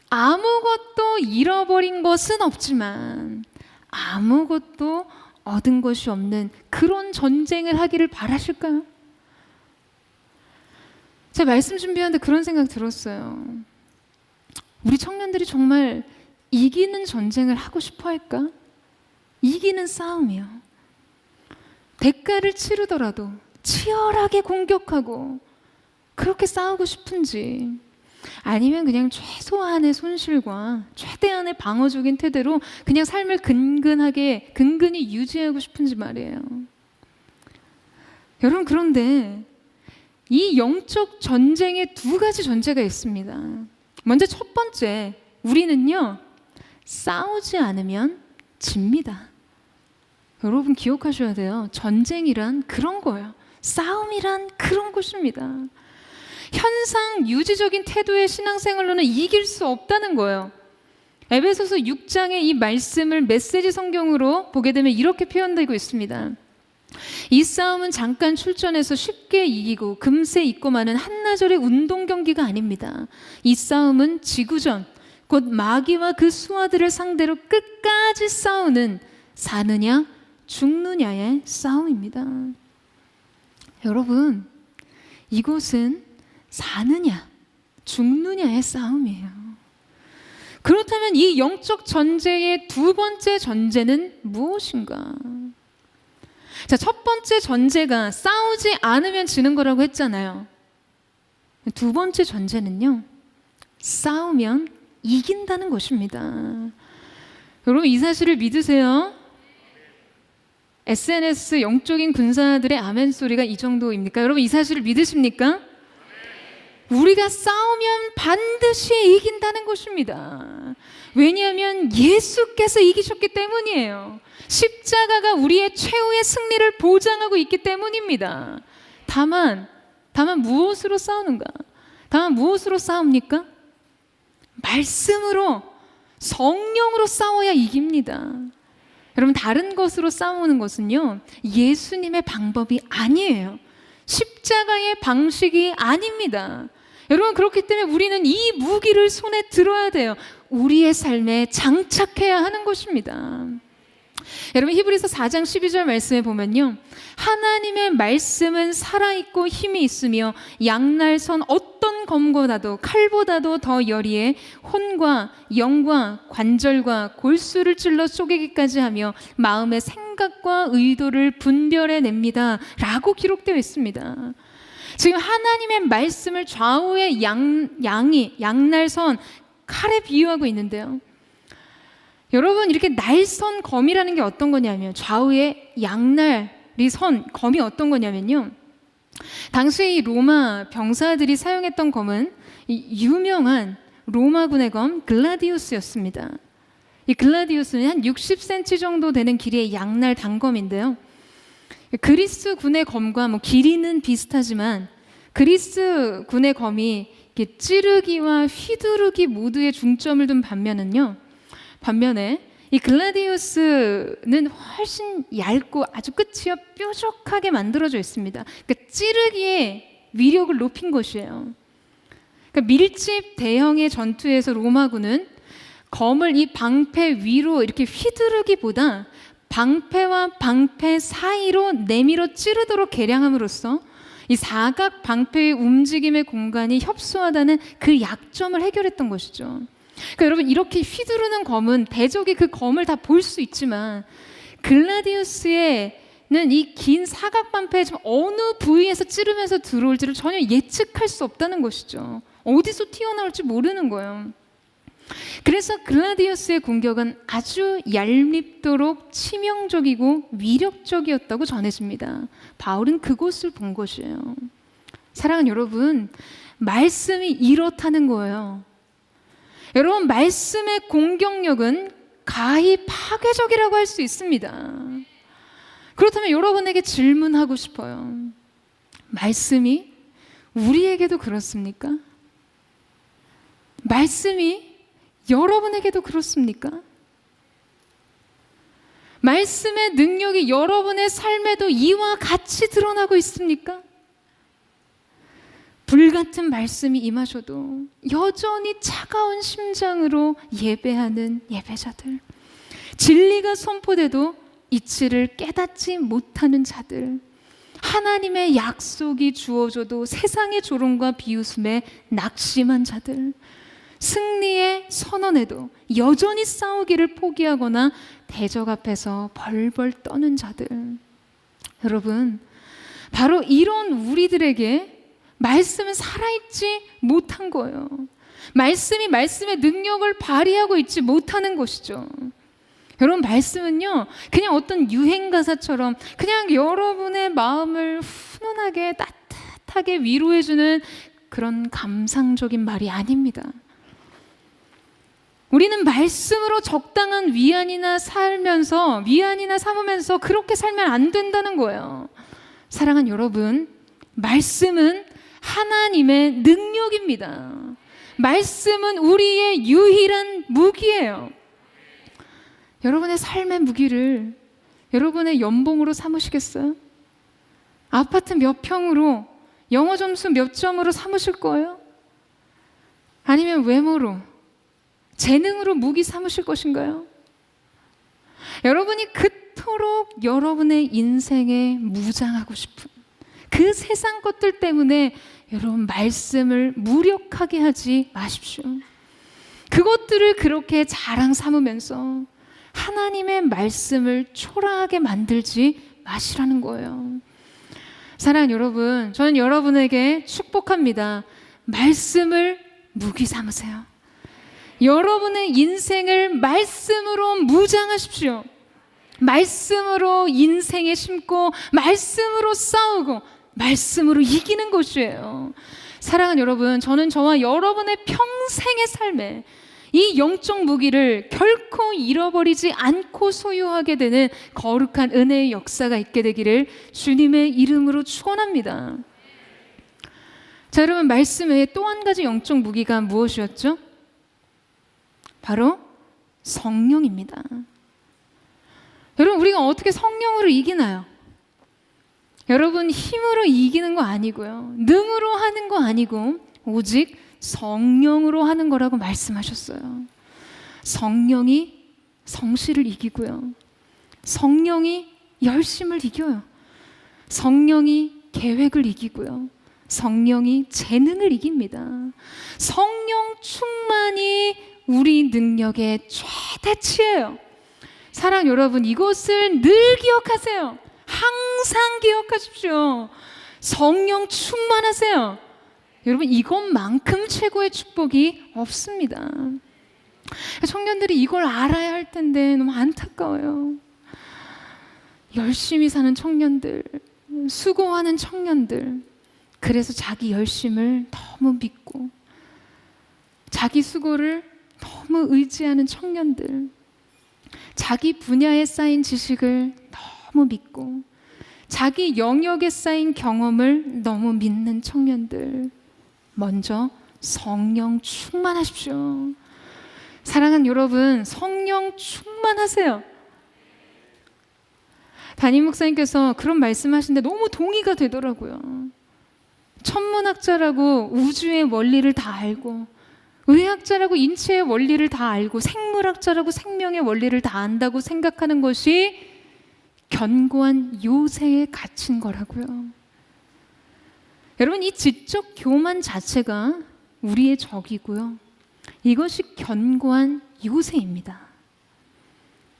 [SPEAKER 1] 아무것도 잃어버린 것은 없지만 아무것도 얻은 것이 없는 그런 전쟁을 하기를 바라실까요? 제가 말씀 준비하는데 그런 생각 들었어요. 우리 청년들이 정말 이기는 전쟁을 하고 싶어 할까? 이기는 싸움이요. 대가를 치르더라도 치열하게 공격하고 그렇게 싸우고 싶은지, 아니면 그냥 최소한의 손실과 최대한의 방어적인 태도로 그냥 삶을 근근히 유지하고 싶은지 말이에요. 여러분 그런데 이 영적 전쟁에 두 가지 전제가 있습니다. 먼저 첫 번째, 우리는요 싸우지 않으면 집니다. 여러분 기억하셔야 돼요. 전쟁이란 그런 거예요. 싸움이란 그런 것입니다. 현상 유지적인 태도의 신앙생활로는 이길 수 없다는 거예요. 에베소서 6장의 이 말씀을 메시지 성경으로 보게 되면 이렇게 표현되고 있습니다. 이 싸움은 잠깐 출전해서 쉽게 이기고 금세 잊고 마는 한나절의 운동 경기가 아닙니다. 이 싸움은 지구전, 곧 마귀와 그 수하들을 상대로 끝까지 싸우는 사느냐 죽느냐의 싸움입니다. 여러분, 이곳은 사느냐 죽느냐의 싸움이에요. 그렇다면 이 영적 전쟁의 두 번째 전제는 무엇인가? 자, 첫 번째 전제가 싸우지 않으면 지는 거라고 했잖아요. 두 번째 전제는요, 싸우면 이긴다는 것입니다. 여러분 이 사실을 믿으세요? SNS 영적인 군사들의 아멘 소리가 이 정도입니까? 여러분 이 사실을 믿으십니까? 우리가 싸우면 반드시 이긴다는 것입니다. 왜냐하면 예수께서 이기셨기 때문이에요. 십자가가 우리의 최후의 승리를 보장하고 있기 때문입니다. 다만 무엇으로 싸우는가? 다만 무엇으로 싸웁니까? 말씀으로, 성령으로 싸워야 이깁니다. 여러분 다른 것으로 싸우는 것은요 예수님의 방법이 아니에요. 십자가의 방식이 아닙니다. 여러분 그렇기 때문에 우리는 이 무기를 손에 들어야 돼요. 우리의 삶에 장착해야 하는 것입니다. 여러분 히브리서 4장 12절 말씀에 보면요, 하나님의 말씀은 살아있고 힘이 있으며 양날선 어떤 검보다도 칼보다도 더 여리에 혼과 영과 관절과 골수를 찔러 쪼개기까지 하며 마음의 생각과 의도를 분별해냅니다 라고 기록되어 있습니다. 지금 하나님의 말씀을 좌우의 양날선 칼에 비유하고 있는데요, 여러분 이렇게 날선 검이라는 게 어떤 거냐면, 좌우의 양날이 선 검이 어떤 거냐면요, 당시 이 로마 병사들이 사용했던 검은 이 유명한 로마군의 검 글라디우스였습니다. 이 글라디우스는 한 60cm 정도 되는 길이의 양날 단검인데요. 그리스 군의 검과 뭐 길이는 비슷하지만 그리스 군의 검이 이렇게 찌르기와 휘두르기 모두에 중점을 둔 반면에 이 글라디우스는 훨씬 얇고 아주 끝이요 뾰족하게 만들어져 있습니다. 그러니까 찌르기에 위력을 높인 것이에요. 그러니까 밀집 대형의 전투에서 로마군은 검을 이 방패 위로 이렇게 휘두르기보다 방패와 방패 사이로 내밀어 찌르도록 개량함으로써 이 사각 방패의 움직임의 공간이 협소하다는 그 약점을 해결했던 것이죠. 그러니까 여러분 이렇게 휘두르는 검은 대적이 그 검을 다 볼 수 있지만 글라디우스는 이 긴 사각 방패에 어느 부위에서 찌르면서 들어올지를 전혀 예측할 수 없다는 것이죠. 어디서 튀어나올지 모르는 거예요. 그래서 글라디우스의 공격은 아주 얄밉도록 치명적이고 위력적이었다고 전해집니다. 바울은 그곳을 본 것이에요. 사랑하는 여러분, 말씀이 이렇다는 거예요. 여러분, 말씀의 공격력은 가히 파괴적이라고 할 수 있습니다. 그렇다면 여러분에게 질문하고 싶어요. 말씀이 우리에게도 그렇습니까? 말씀이 여러분에게도 그렇습니까? 말씀의 능력이 여러분의 삶에도 이와 같이 드러나고 있습니까? 불같은 말씀이 임하셔도 여전히 차가운 심장으로 예배하는 예배자들, 진리가 선포돼도 이치를 깨닫지 못하는 자들, 하나님의 약속이 주어져도 세상의 조롱과 비웃음에 낙심한 자들, 승리의 선언에도 여전히 싸우기를 포기하거나 대적 앞에서 벌벌 떠는 자들. 여러분, 바로 이런 우리들에게 말씀은 살아있지 못한 거예요. 말씀의 능력을 발휘하고 있지 못하는 것이죠. 여러분, 말씀은요 그냥 어떤 유행가사처럼 그냥 여러분의 마음을 훈훈하게 따뜻하게 위로해주는 그런 감상적인 말이 아닙니다. 우리는 말씀으로 적당한 위안이나 삼으면서 그렇게 살면 안 된다는 거예요. 사랑하는 여러분, 말씀은 하나님의 능력입니다. 말씀은 우리의 유일한 무기예요. 여러분의 삶의 무기를 여러분의 연봉으로 삼으시겠어요? 아파트 몇 평으로, 영어 점수 몇 점으로 삼으실 거예요? 아니면 외모로, 재능으로 무기 삼으실 것인가요? 여러분이 그토록 여러분의 인생에 무장하고 싶은 그 세상 것들 때문에 여러분 말씀을 무력하게 하지 마십시오. 그것들을 그렇게 자랑 삼으면서 하나님의 말씀을 초라하게 만들지 마시라는 거예요. 사랑하는 여러분, 저는 여러분에게 축복합니다. 말씀을 무기 삼으세요. 여러분의 인생을 말씀으로 무장하십시오. 말씀으로 인생에 심고 말씀으로 싸우고 말씀으로 이기는 것이에요. 사랑하는 여러분, 저는 저와 여러분의 평생의 삶에 이 영적 무기를 결코 잃어버리지 않고 소유하게 되는 거룩한 은혜의 역사가 있게 되기를 주님의 이름으로 축원합니다. 자, 여러분, 말씀 외에 또 한 가지 영적 무기가 무엇이었죠? 바로 성령입니다. 여러분, 우리가 어떻게 성령으로 이기나요? 여러분, 힘으로 이기는 거 아니고요, 능으로 하는 거 아니고 오직 성령으로 하는 거라고 말씀하셨어요. 성령이 성실을 이기고요, 성령이 열심을 이겨요, 성령이 계획을 이기고요, 성령이 재능을 이깁니다. 성령 충만이 우리 능력의 최대치예요. 사랑 여러분, 이것을 늘 기억하세요. 항상 기억하십시오. 성령 충만하세요. 여러분, 이것만큼 최고의 축복이 없습니다. 청년들이 이걸 알아야 할 텐데 너무 안타까워요. 열심히 사는 청년들, 수고하는 청년들, 그래서 자기 열심을 너무 믿고 자기 수고를 너무 의지하는 청년들, 자기 분야에 쌓인 지식을 너무 믿고 자기 영역에 쌓인 경험을 너무 믿는 청년들, 먼저 성령 충만하십시오. 사랑하는 여러분, 성령 충만하세요. 담임 목사님께서 그런 말씀하시는데 너무 동의가 되더라고요. 천문학자라고 우주의 원리를 다 알고, 의학자라고 인체의 원리를 다 알고, 생물학자라고 생명의 원리를 다 안다고 생각하는 것이 견고한 요새에 갇힌 거라고요. 여러분, 이 지적 교만 자체가 우리의 적이고요. 이것이 견고한 요새입니다.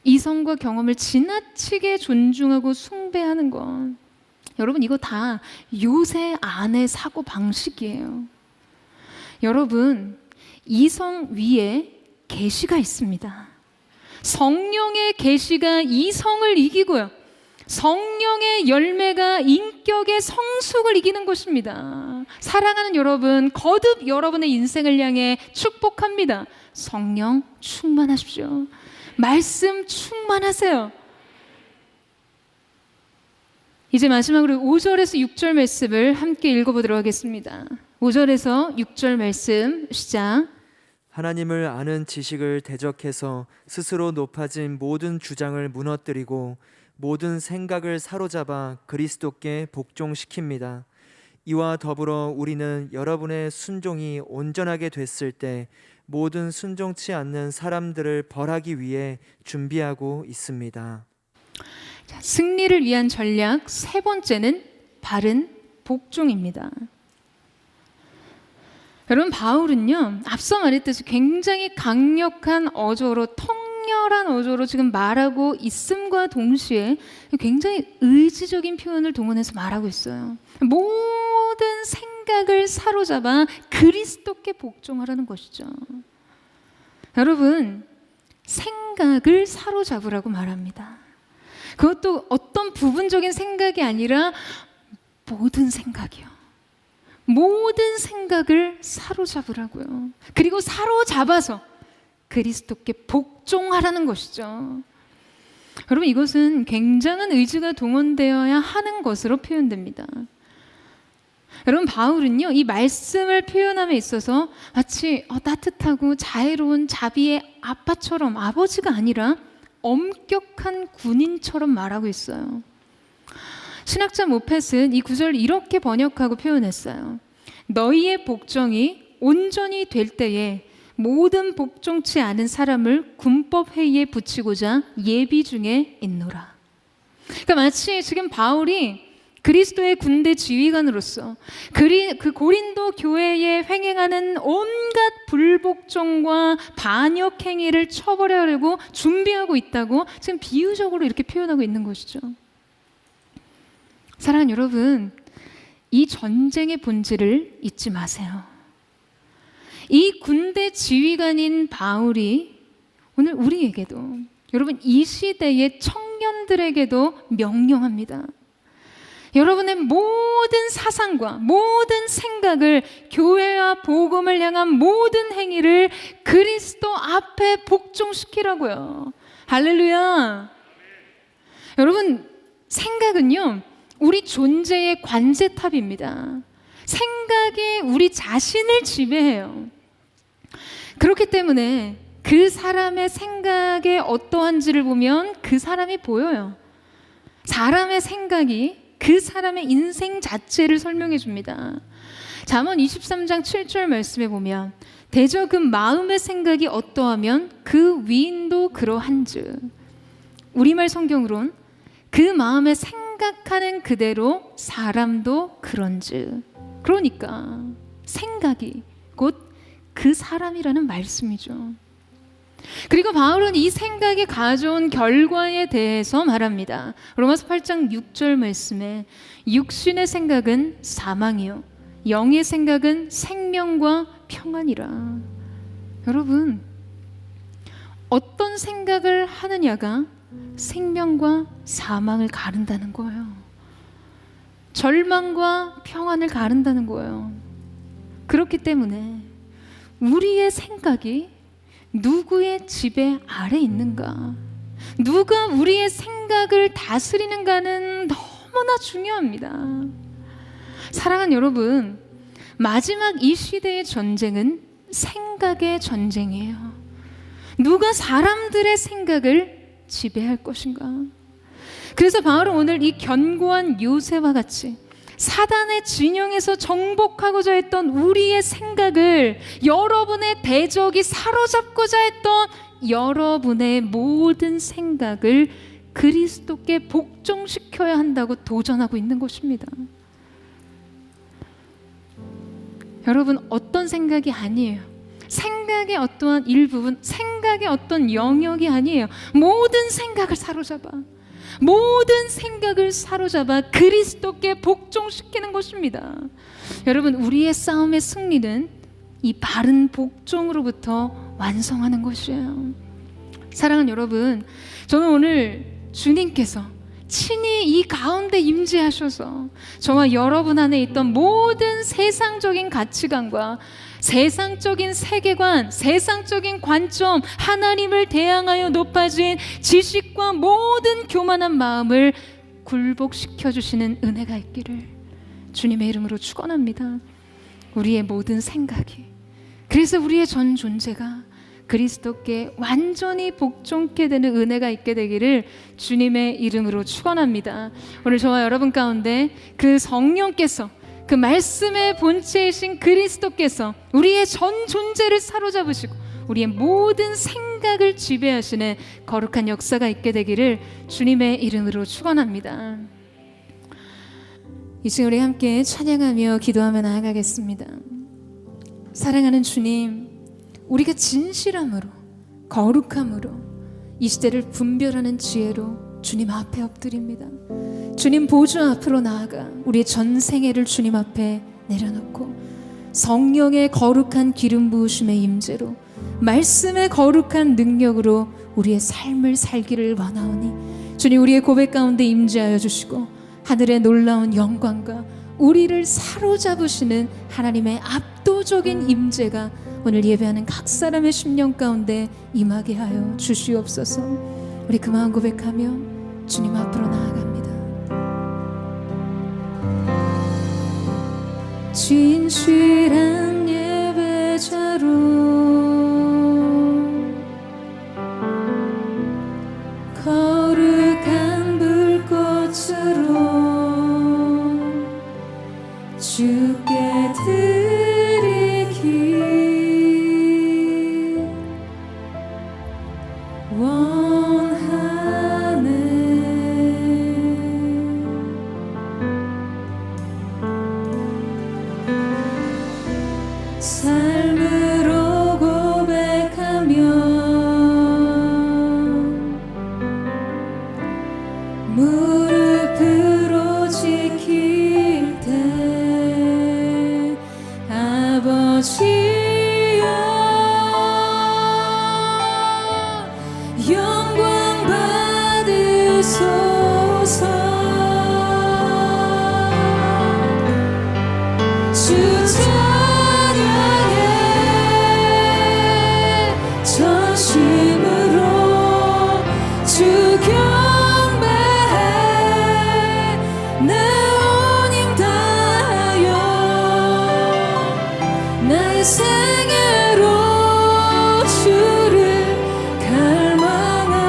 [SPEAKER 1] 이성과 경험을 지나치게 존중하고 숭배하는 건, 여러분, 이거 다 요새 안의 사고 방식이에요. 여러분, 이성 위에 계시가 있습니다. 성령의 계시가 이성을 이기고요. 성령의 열매가 인격의 성숙을 이기는 것입니다. 사랑하는 여러분, 거듭 여러분의 인생을 향해 축복합니다. 성령 충만하십시오. 말씀 충만하세요. 이제 마지막으로 5절에서 6절 말씀을 함께 읽어보도록 하겠습니다. 5절에서 6절 말씀 시작.
[SPEAKER 2] 하나님을 아는 지식을 대적해서 스스로 높아진 모든 주장을 무너뜨리고 모든 생각을 사로잡아 그리스도께 복종시킵니다. 이와 더불어 우리는 여러분의 순종이 온전하게 됐을 때 모든 순종치 않는 사람들을 벌하기 위해 준비하고 있습니다.
[SPEAKER 1] 자, 승리를 위한 전략 세 번째는 바른 복종입니다. 여러분, 바울은요, 앞서 말했듯이 굉장히 강력한 어조로, 통렬한 어조로 지금 말하고 있음과 동시에 굉장히 의지적인 표현을 동원해서 말하고 있어요. 모든 생각을 사로잡아 그리스도께 복종하라는 것이죠. 여러분, 생각을 사로잡으라고 말합니다. 그것도 어떤 부분적인 생각이 아니라 모든 생각이요. 모든 생각을 사로잡으라고요. 그리고 사로잡아서 그리스도께 복종하라는 것이죠. 여러분, 이것은 굉장한 의지가 동원되어야 하는 것으로 표현됩니다. 여러분, 바울은요, 이 말씀을 표현함에 있어서 마치 따뜻하고 자애로운 자비의 아빠처럼, 아버지가 아니라 엄격한 군인처럼 말하고 있어요. 신학자 모펫은 이 구절을 이렇게 번역하고 표현했어요. 너희의 복종이 온전히 될 때에 모든 복종치 않은 사람을 군법 회의에 붙이고자 예비 중에 있노라. 그러니까 마치 지금 바울이 그리스도의 군대 지휘관으로서 그 고린도 교회에 횡행하는 온갖 불복종과 반역 행위를 처벌하려고 준비하고 있다고 지금 비유적으로 이렇게 표현하고 있는 것이죠. 사랑하는 여러분, 이 전쟁의 본질을 잊지 마세요. 이 군대 지휘관인 바울이 오늘 우리에게도, 여러분, 이 시대의 청년들에게도 명령합니다. 여러분의 모든 사상과 모든 생각을, 교회와 복음을 향한 모든 행위를 그리스도 앞에 복종시키라고요. 할렐루야. 여러분, 생각은요, 우리 존재의 관제탑입니다. 생각이 우리 자신을 지배해요. 그렇기 때문에 그 사람의 생각에 어떠한지를 보면 그 사람이 보여요. 사람의 생각이 그 사람의 인생 자체를 설명해 줍니다. 잠언 23장 7절 말씀에 보면 대저 그 마음의 생각이 어떠하면 그 위인도 그러한즉, 우리말 성경으론 그 마음의 생각하는 그대로 사람도 그런즉. 그러니까 생각이 곧 그 사람이라는 말씀이죠. 그리고 바울은 이 생각이 가져온 결과에 대해서 말합니다. 로마서 8장 6절 말씀에 육신의 생각은 사망이요 영의 생각은 생명과 평안이라. 여러분, 어떤 생각을 하느냐가 생명과 사망을 가른다는 거예요. 절망과 평안을 가른다는 거예요. 그렇기 때문에 우리의 생각이 누구의 지배 아래 있는가, 누가 우리의 생각을 다스리는가는 너무나 중요합니다. 사랑하는 여러분, 마지막 이 시대의 전쟁은 생각의 전쟁이에요. 누가 사람들의 생각을 지배할 것인가? 그래서 바울은 오늘 이 견고한 요새와 같이 사단의 진영에서 정복하고자 했던 우리의 생각을, 여러분의 대적이 사로잡고자 했던 여러분의 모든 생각을 그리스도께 복종시켜야 한다고 도전하고 있는 것입니다. 여러분, 어떤 생각이 아니에요. 생각의 어떠한 일부분, 생각의 어떤 영역이 아니에요. 모든 생각을 사로잡아 그리스도께 복종시키는 것입니다. 여러분, 우리의 싸움의 승리는 이 바른 복종으로부터 완성하는 것이에요. 사랑하는 여러분, 저는 오늘 주님께서 친히 이 가운데 임재하셔서 저와 여러분 안에 있던 모든 세상적인 가치관과 세상적인 세계관, 세상적인 관점, 하나님을 대항하여 높아진 지식과 모든 교만한 마음을 굴복시켜 주시는 은혜가 있기를 주님의 이름으로 축원합니다. 우리의 모든 생각이, 그래서 우리의 전 존재가 그리스도께 완전히 복종케 되는 은혜가 있게 되기를 주님의 이름으로 축원합니다. 오늘 저와 여러분 가운데 그 성령께서, 그 말씀의 본체이신 그리스도께서 우리의 전 존재를 사로잡으시고 우리의 모든 생각을 지배하시는 거룩한 역사가 있게 되기를 주님의 이름으로 축원합니다. 이 시간 우리 함께 찬양하며 기도하며 나아가겠습니다. 사랑하는 주님, 우리가 진실함으로, 거룩함으로 이 시대를 분별하는 지혜로 주님 앞에 엎드립니다. 주님 보좌 앞으로 나아가 우리의 전생애를 주님 앞에 내려놓고 성령의 거룩한 기름 부으심의 임재로, 말씀의 거룩한 능력으로 우리의 삶을 살기를 원하오니 주님, 우리의 고백 가운데 임재하여 주시고 하늘의 놀라운 영광과 우리를 사로잡으시는 하나님의 압도적인 임재가 오늘 예배하는 각 사람의 심령 가운데 임하게 하여 주시옵소서. 우리 그 마음 고백하며 주님 앞으로 나아갑니다. 진실한 예배자로 거룩한 불꽃으로 주께 드리기 원하네. 삶으로 고백하며 무릎으로 지킬 때 아버지여 영광 받으소서. 주 찬양해 전심으로 주 경배해 내 온 힘 다하여 나의 생애로 주를 갈망하오니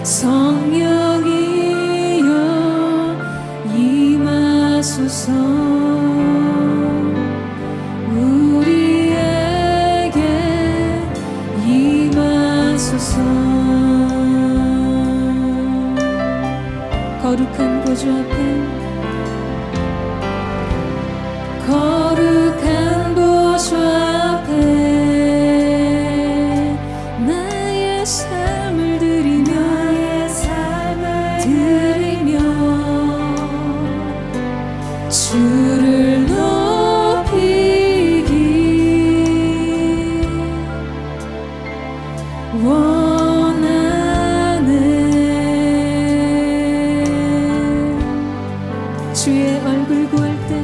[SPEAKER 1] 성령이여 임하소서. 우리에게 임하소서. 거룩한 보좌 앞에, 거룩한 보좌 앞에 나의 삶을 드리며 주를 높이기 원하네. 주의 얼굴 구할 때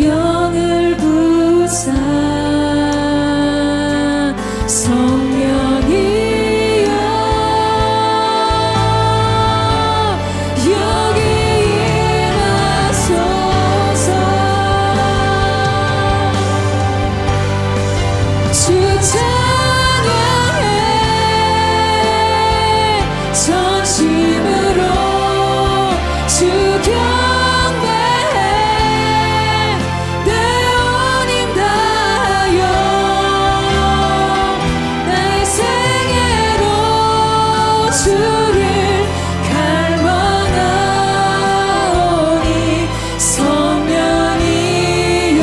[SPEAKER 1] 영을 부사 성령이여 여기 임하소서. 주 찬양해 전심으로 주 경배해 내 온 힘 다하여 나의 생애로 주를 갈망하오니 성령이여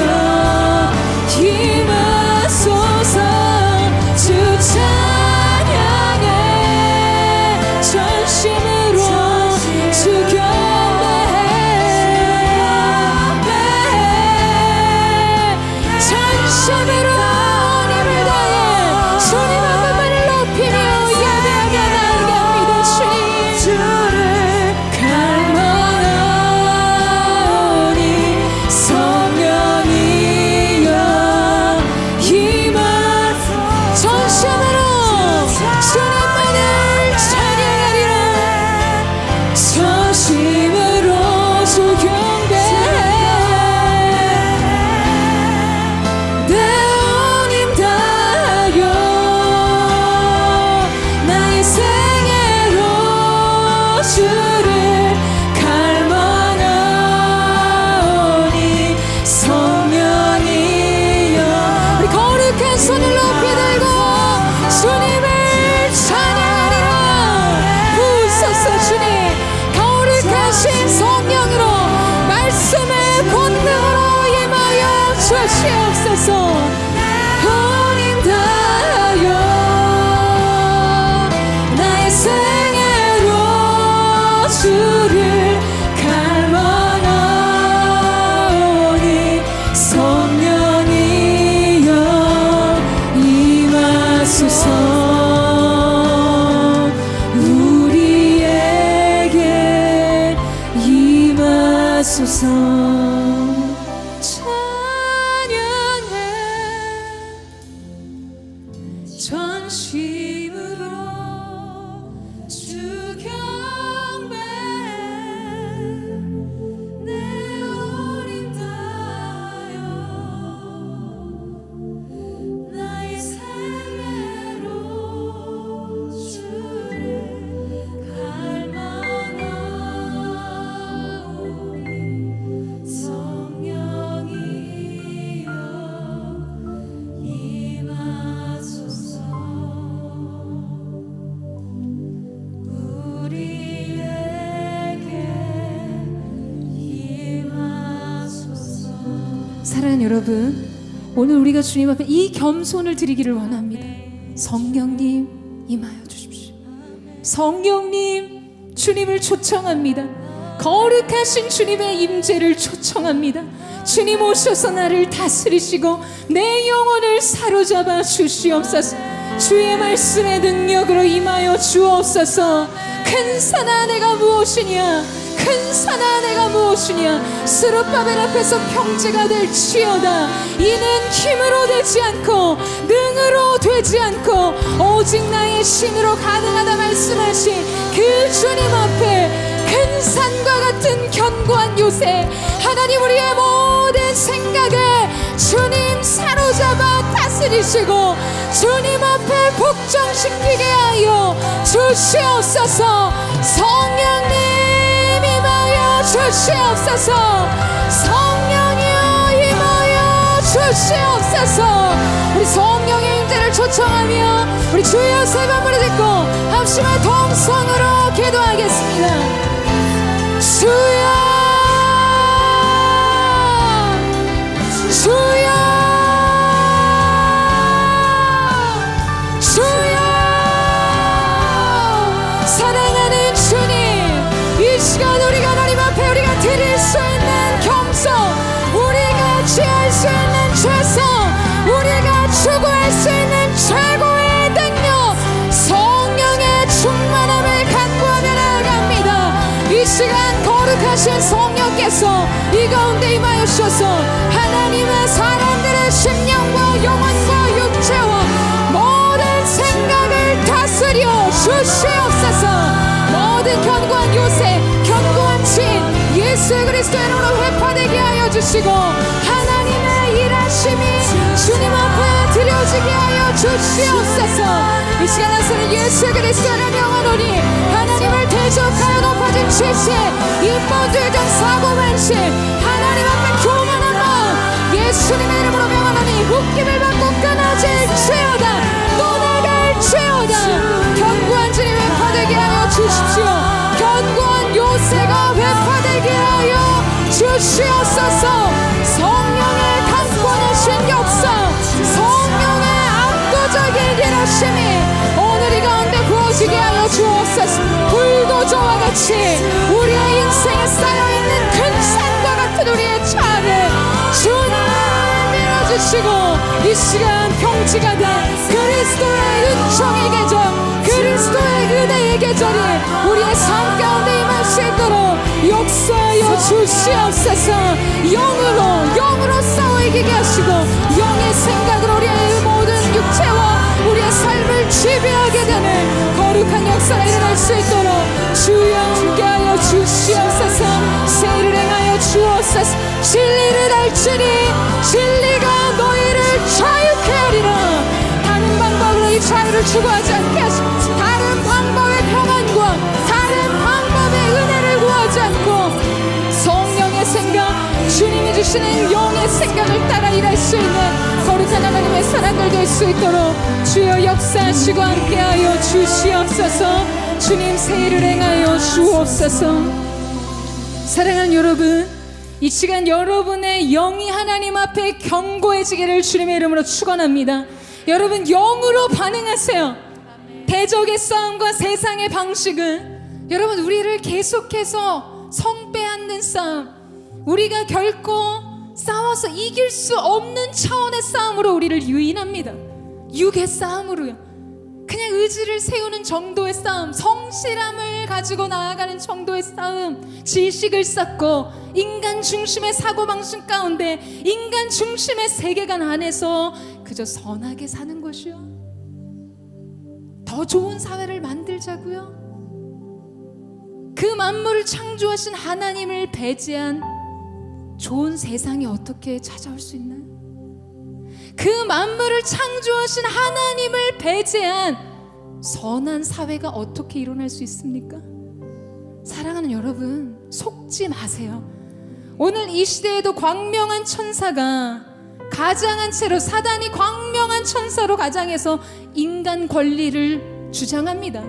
[SPEAKER 1] 임하소서. 주 찬양해 전심으로 주 경배해 전심으로 힘을 다해 주님 한 번만을 높이며 예배하며 나아가게 합니다. 주님 주를 갈망하오니 성령이여 임하소서. 전심으로 주님만을 찬양하리라. 전심으로 주 경배해 내 온 힘 다하여 나의 생애로 주를 갈망하오니 성령이여. 우리 거룩한 손을 높이 들고 주님을 찬양하리라. 부으소서. 주님 거룩하신 성령으로 말씀의 권능으로 임하여 주시옵소서. 온 힘 다하여 나의 생애로 주를 갈망하오니 성령이여 임하소서. 우리에게 임하소서. 찬양해 전심으로 주 경배해 내 온 힘 다하여 나의 생애로 주를 갈망하오니 성령이여 임하소서. 우리에게 임하소서. 사랑하는 여러분, 오늘 우리가 주님 앞에 이 겸손을 드리기를 원합니다. 성령님 임하여 주십시오. 성령님 주님을 초청합니다. 거룩하신 주님의 임재를 초청합니다. 주님 오셔서 나를 다스리시고 내 영혼을 사로잡아 주시옵소서. 주의 말씀의 능력으로 임하여 주옵소서. 큰 산아 내가 무엇이냐, 큰 산아 내가 무엇이냐. 스룹바벨 앞에서 평지가 될지어다. 이는 힘으로 되지 않고 능으로 되지 않고 오직 나의 신으로 가능하다 말씀하신 그 주님 앞에 큰 산과 같은 견고한 요새, 하나님 우리의 모든 생각을 주님 사로잡아 다스리시고 주님 앞에 복종시키게 하여 주시옵소서. 성령님 임하여 주시옵소서. 성령이여 임하여 주시옵소서. 우리 성령의 임재를 초청하며 우리 주여 세 번 부르짖고 합심한 동성으로 기도하겠습니다. 주여 주여 주여. 사랑하는 주님, 이 시간 우리가 하나님 앞에 우리가 드릴 수 있는 겸손, 우리가 취할 수 있는 최선, 우리가 추구할 수 있는 최고의 능력, 성령의 충만함을 간구하며 나아갑니다. 이 시간 거룩하신 하셔서 하나님의 사람들의 심령과 영혼과 육체와 모든 생각을 다스려 주시옵소서. 모든 견고한 요새, 견고한 진 예수 그리스도의 이름으로 회파되게 하여 주시고 하나님의 일하심이 주님 앞에 드려지게 하여 주시옵소서. 이 시간 나서는 예수 그리스도를 명하노니 하나님을 대적하여 높아진 지체, 인본 죄정 사고 만신, 하나님 앞에 교만한 마음 예수님의 이름으로 명하노니 묶임을 받고 끊어질지어다, 떠나갈지어다. 견고한 진이 회파되게 하여 주십시오. 견고한 요새가 회파되게 하여 주시옵소서. 성령의 강권하신 역사, 성령의 압도적인 일하심이 오늘 이 가운데 부어지게 하여 주옵소서. 불도저와 같이 우리의 인생에 쌓여있는 큰 산과 같은 우리의 차를 주님 밀어주시고 이 시간 평지가 된 그리스도의 은총의 계절, 그리스도의 은혜의 계절이 우리의 삶 가운데 임할 수 있도록 역사하여 주시옵소서. 영으로 싸워 이기게 하시고 영의 생각으로 우리의 모든 육체와 우리의 삶을 지배하게 되는 거룩한 역사가 일어날 수 있도록 주여 함께하여 주시옵소서. 세를 행하여 주옵소서. 진리를 알지니 진리가 너희를 자유케 하리라. 다른 방법으로 이 자유를 추구하지 않게 하시고 다른 방법의 평안과 다른 방법의 은혜를 구하지 않고 성령의 생각, 주님이 주시는 영의 생각을 따라 일할 수 있는 거룩한 하나님의 사람들 될 수 있도록 주여 역사하시고 함께하여 주시옵소서. 주님 세일을 행하여 주옵소서. 사랑하는 여러분, 이 시간 여러분의 영이 하나님 앞에 견고해지기를 주님의 이름으로 축원합니다. 여러분 영으로 반응하세요. 대적의 싸움과 세상의 방식은 여러분 우리를 계속해서 성배하는 싸움, 우리가 결코 싸워서 이길 수 없는 차원의 싸움으로 우리를 유인합니다. 육의 싸움으로요. 그냥 의지를 세우는 정도의 싸움, 성실함을 가지고 나아가는 정도의 싸움, 지식을 쌓고 인간 중심의 사고방식 가운데 인간 중심의 세계관 안에서 그저 선하게 사는 것이요. 더 좋은 사회를 만들자고요. 그 만물을 창조하신 하나님을 배제한 좋은 세상이 어떻게 찾아올 수 있나요? 그 만물을 창조하신 하나님을 배제한 선한 사회가 어떻게 일어날 수 있습니까? 사랑하는 여러분, 속지 마세요. 오늘 이 시대에도 광명한 천사가 가장한 채로, 사단이 광명한 천사로 가장해서 인간 권리를 주장합니다.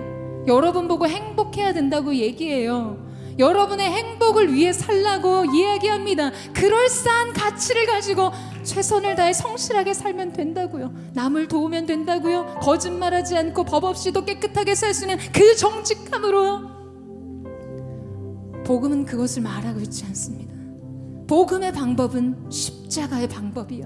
[SPEAKER 1] 여러분 보고 행복해야 된다고 얘기해요. 여러분의 행복을 위해 살라고 이야기합니다. 그럴싸한 가치를 가지고 최선을 다해 성실하게 살면 된다고요. 남을 도우면 된다고요. 거짓말하지 않고 법 없이도 깨끗하게 살 수 있는 그 정직함으로요. 복음은 그것을 말하고 있지 않습니다. 복음의 방법은 십자가의 방법이요.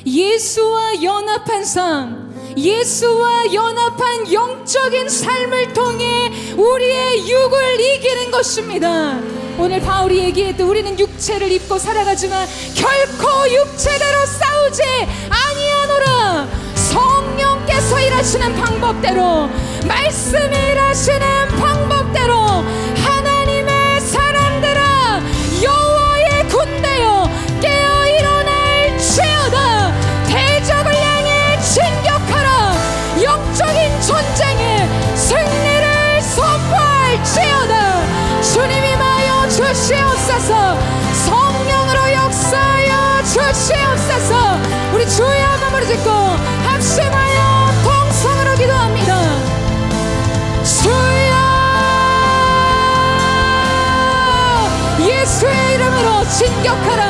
[SPEAKER 1] 예수와 연합한 삶, 예수와 연합한 영적인 삶을 통해 우리의 육을 이기는 것입니다. 오늘 바울이 얘기했듯 우리는 육체를 입고 살아가지만 결코 육체대로 싸우지 아니하노라. 성령께서 일하시는 방법대로, 말씀이 일하시는 방법대로 하나님의 사람들아, 여호와의 군대여 깨어 일어날지어다. 대적을 향해 진격하라. 영적인 전쟁에 승리를 선포할지어다. 주님이 임하여 주시옵소서. 성령으로 역사하여 주시옵소서. 우리 주의 한번 무릎 짓고 합심하여 통성으로 기도합니다. 주여, 예수의 이름으로 진격하라.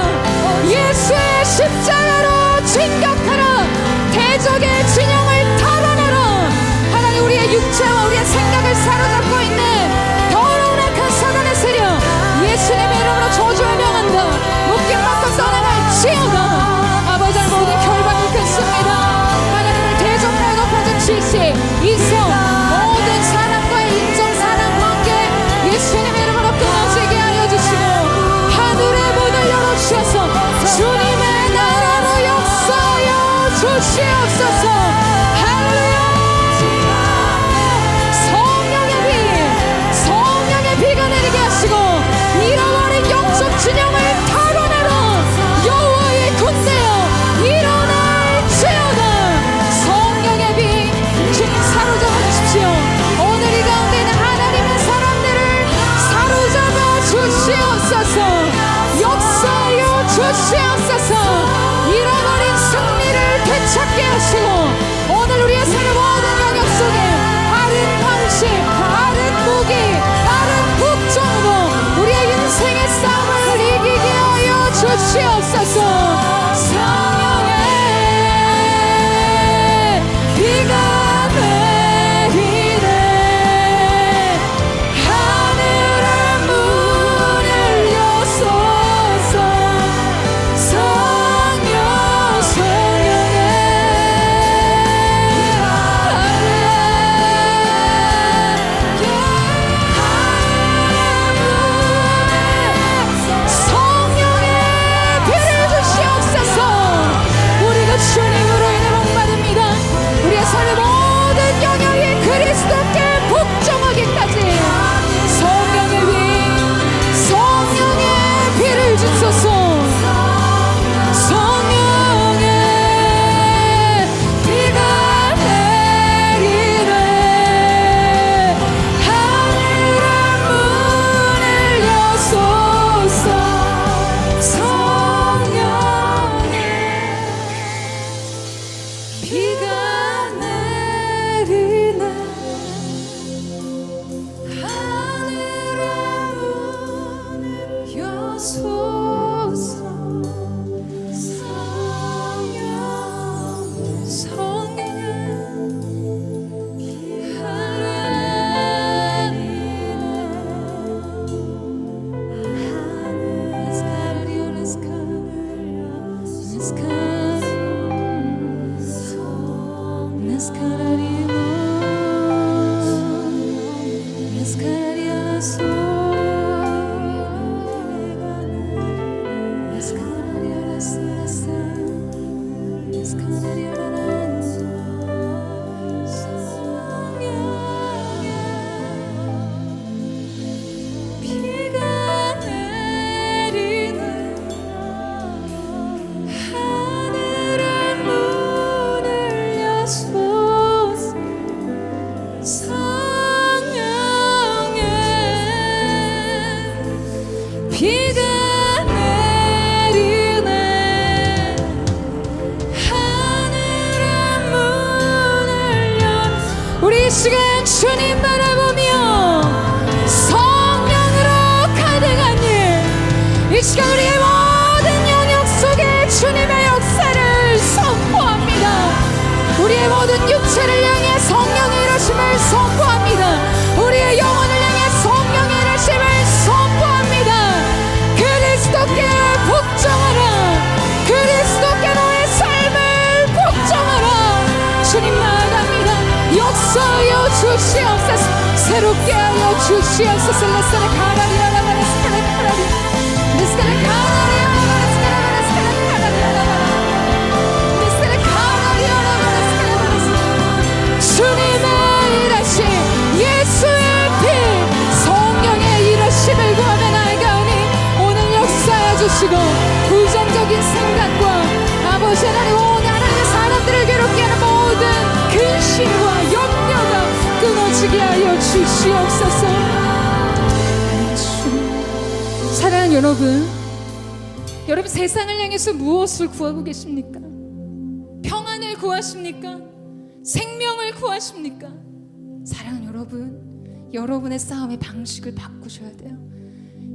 [SPEAKER 1] 예수의 십자가로 진격하라. 대적의 진영을 털어내라. 하나님, 우리의 육체와 우리의 생각을 사로잡고 있는 더러운 악한 사단의 세력 예수님의 이름으로 저주를 명한다. 묶임 밖으로 떠나갈지어다. 아버지, 모든 결박을 끊습니다. 하나님을 대적하여 높아진 지식, 이성, 모든 사람과의 인정, 사랑 관계 예수님의 이름으로 끊어지게 하여 주시고 하늘의 문을 열어주셔서 그리스도께 복종하라. 그리스도께 너의 삶을 복종하라. 주님 나아갑니다. 역사하여 주시옵소서. 새롭게 하여 주시옵소서. 레스타라 카라리아라 레스타라 카라리 레스타라 카라리아라 레스타라 카라리아라 레스타라 카라리아라 레스타라. 주님의 일하심 예수의 피 성령의 일하심을 구하며 나아가오니 오늘 역사하여 주시고 부정적인 생각과 아버지 하나님 오늘 하나님의 사람들을 괴롭게 하는 모든 근심과 염려가 끊어지게 하여 주시옵소서. 사랑하는 여러분 세상을 향해서 무엇을 구하고 계십니까? 평안을 구하십니까? 생명을 구하십니까? 사랑하는 여러분의 싸움의 방식을 바꾸셔야 돼요.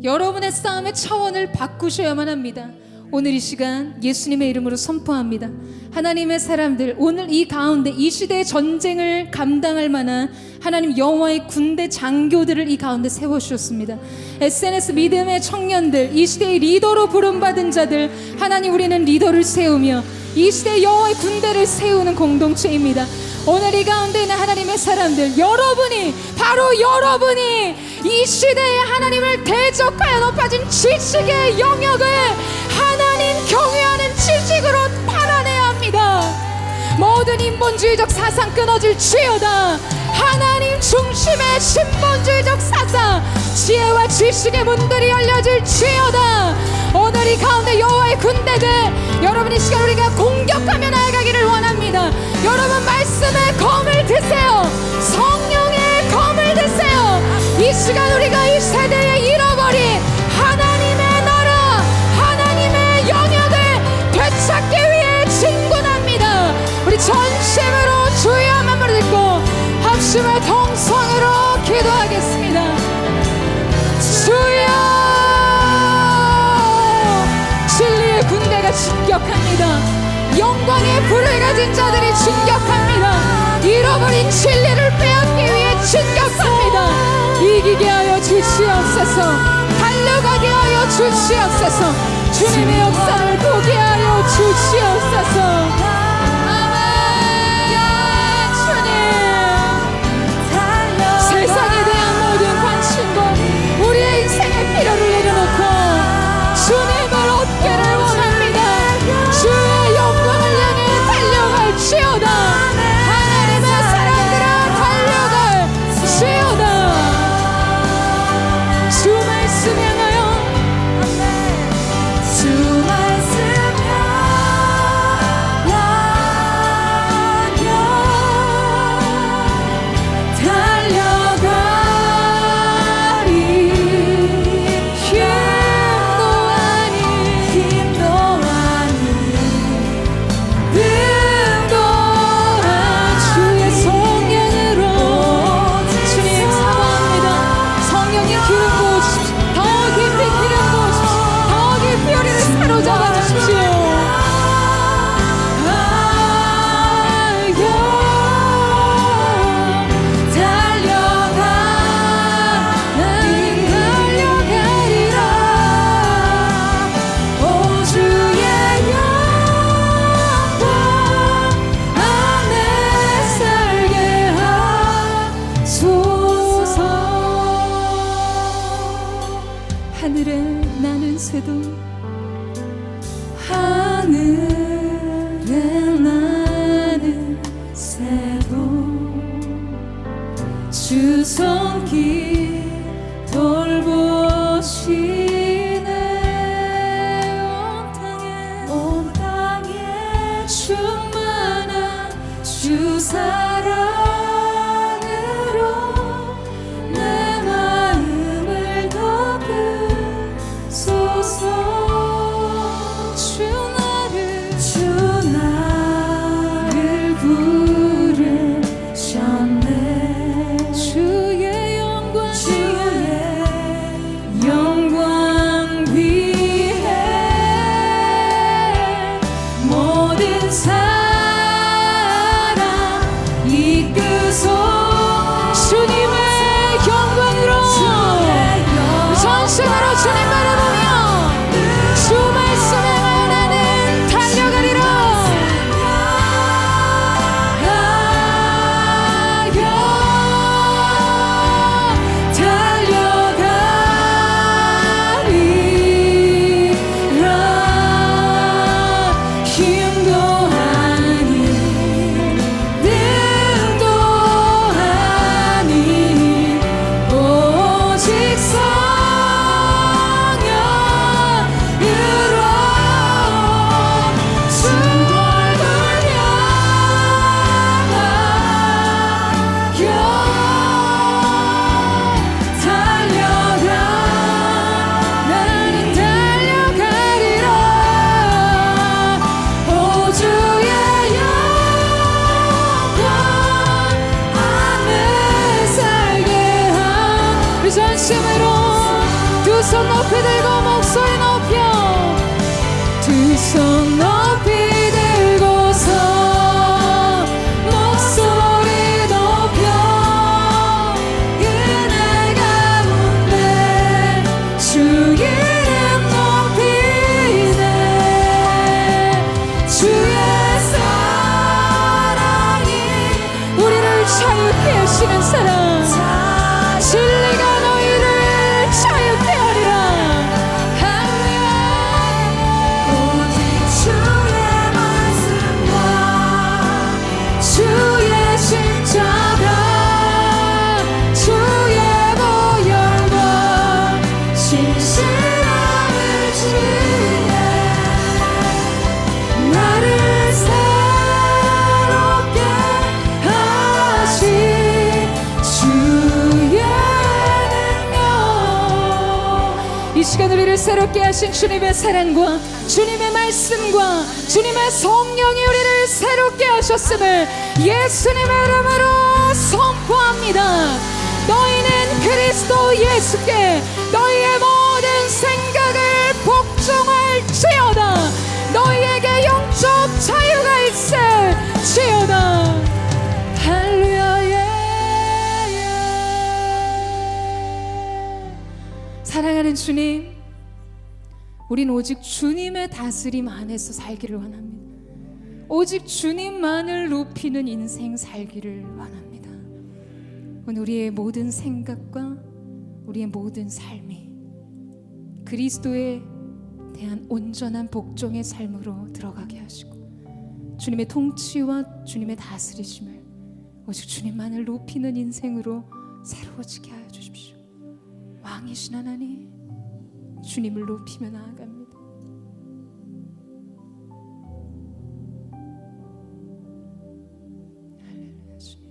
[SPEAKER 1] 여러분의 싸움의 차원을 바꾸셔야만 합니다. 오늘 이 시간 예수님의 이름으로 선포합니다. 하나님의 사람들, 오늘 이 가운데 이 시대의 전쟁을 감당할 만한 하나님 여호와의 군대 장교들을 이 가운데 세워주셨습니다. SNS 믿음의 청년들, 이 시대의 리더로 부름받은 자들, 하나님 우리는 리더를 세우며 이 시대의 여호와의 군대를 세우는 공동체입니다. 오늘 이 가운데 있는 하나님의 사람들, 바로 여러분이 이 시대에 하나님을 대적하여 높아진 지식의 영역을 하나님 경외하는 지식으로 팔아내야 합니다. 모든 인본주의적 사상 끊어질지어다. 하나님 중심의 신본주의적 사상, 지혜와 지식의 문들이 열려질지어다. 오늘 이 가운데 여호와의 군대들, 여러분 이 시간 우리가 공격하며 나아가기를 원합니다. 여러분 말씀의 검을 드세요. 성령의 검을 드세요. 이 시간 우리가 이 세대에 잃어버린 하나님의 나라, 하나님의 영역을 되찾기 위해 진군합니다. 우리 전심으로 주의 마음을 듣고 합심의 통성으로 기도하겠습니다. 주여, 진리의 군대가 진격합니다. 영광의 불을 가진 자들이 진격합니다. 잃어버린 진리를 빼앗기 위해 진격합니다. 이기게 하여 주시옵소서. 달려가게 하여 주시옵소서. 주님의 역사를 보게 하여 주시옵소서. 세상에 대한 모든 관심과 우리의 인생의 필요를 내려놓고 주님을 얻기를 원합니다. 주의 영광을 향해 달려갈지어다. 하나님의 사람들아 달려갈지어다. 주 말씀 향하여, 주 말씀 하늘에 나는 새도, 하늘에 나는 새도 주 손길 돌보시네. 온 땅에 충만한 주 사랑으로 내 마음을 덮으소서. 주 나를 부르셨네. 주의 높이 들고 목소리 높여 두 손 높이 들고서 목소리 높여 그날 가운데 주 이름 높이네 주의 사랑이 우리를 자유케 하시는 사랑 진리가 너희를 자유케 하리라 할렐루야 오직 주의 말씀과 주의 십자가 주의 보혈과 신실함을 주네 나를 새롭게 하신 주의 능력 이 시간 우리를 새롭게 하신 주님의 사랑과 주님의 말씀과 주님의 성령이 우리를 새롭게 하셨음을 예수님의 이름으로 선포합니다. 너희는 그리스도 예수께 너희의 모든 생각을 복종할지어다 너희에게 영적 자유가 있을지어다 할렐루야 사랑하는 주님 우린 오직 주님의 다스림 안에서 살기를 원합니다. 오직 주님만을 높이는 인생 살기를 원합니다. 오늘 우리의 모든 생각과 우리의 모든 삶이 그리스도에 대한 온전한 복종의 삶으로 들어가게 하시고 주님의 통치와 주님의 다스리심을 오직 주님만을 높이는 인생으로 새로워지게 하여 주십시오. 왕이신 하나님 주님을 높이며 나아갑니다. 할렐루야 주님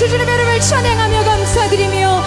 [SPEAKER 1] 주님의 이름을 찬양하며 감사드리며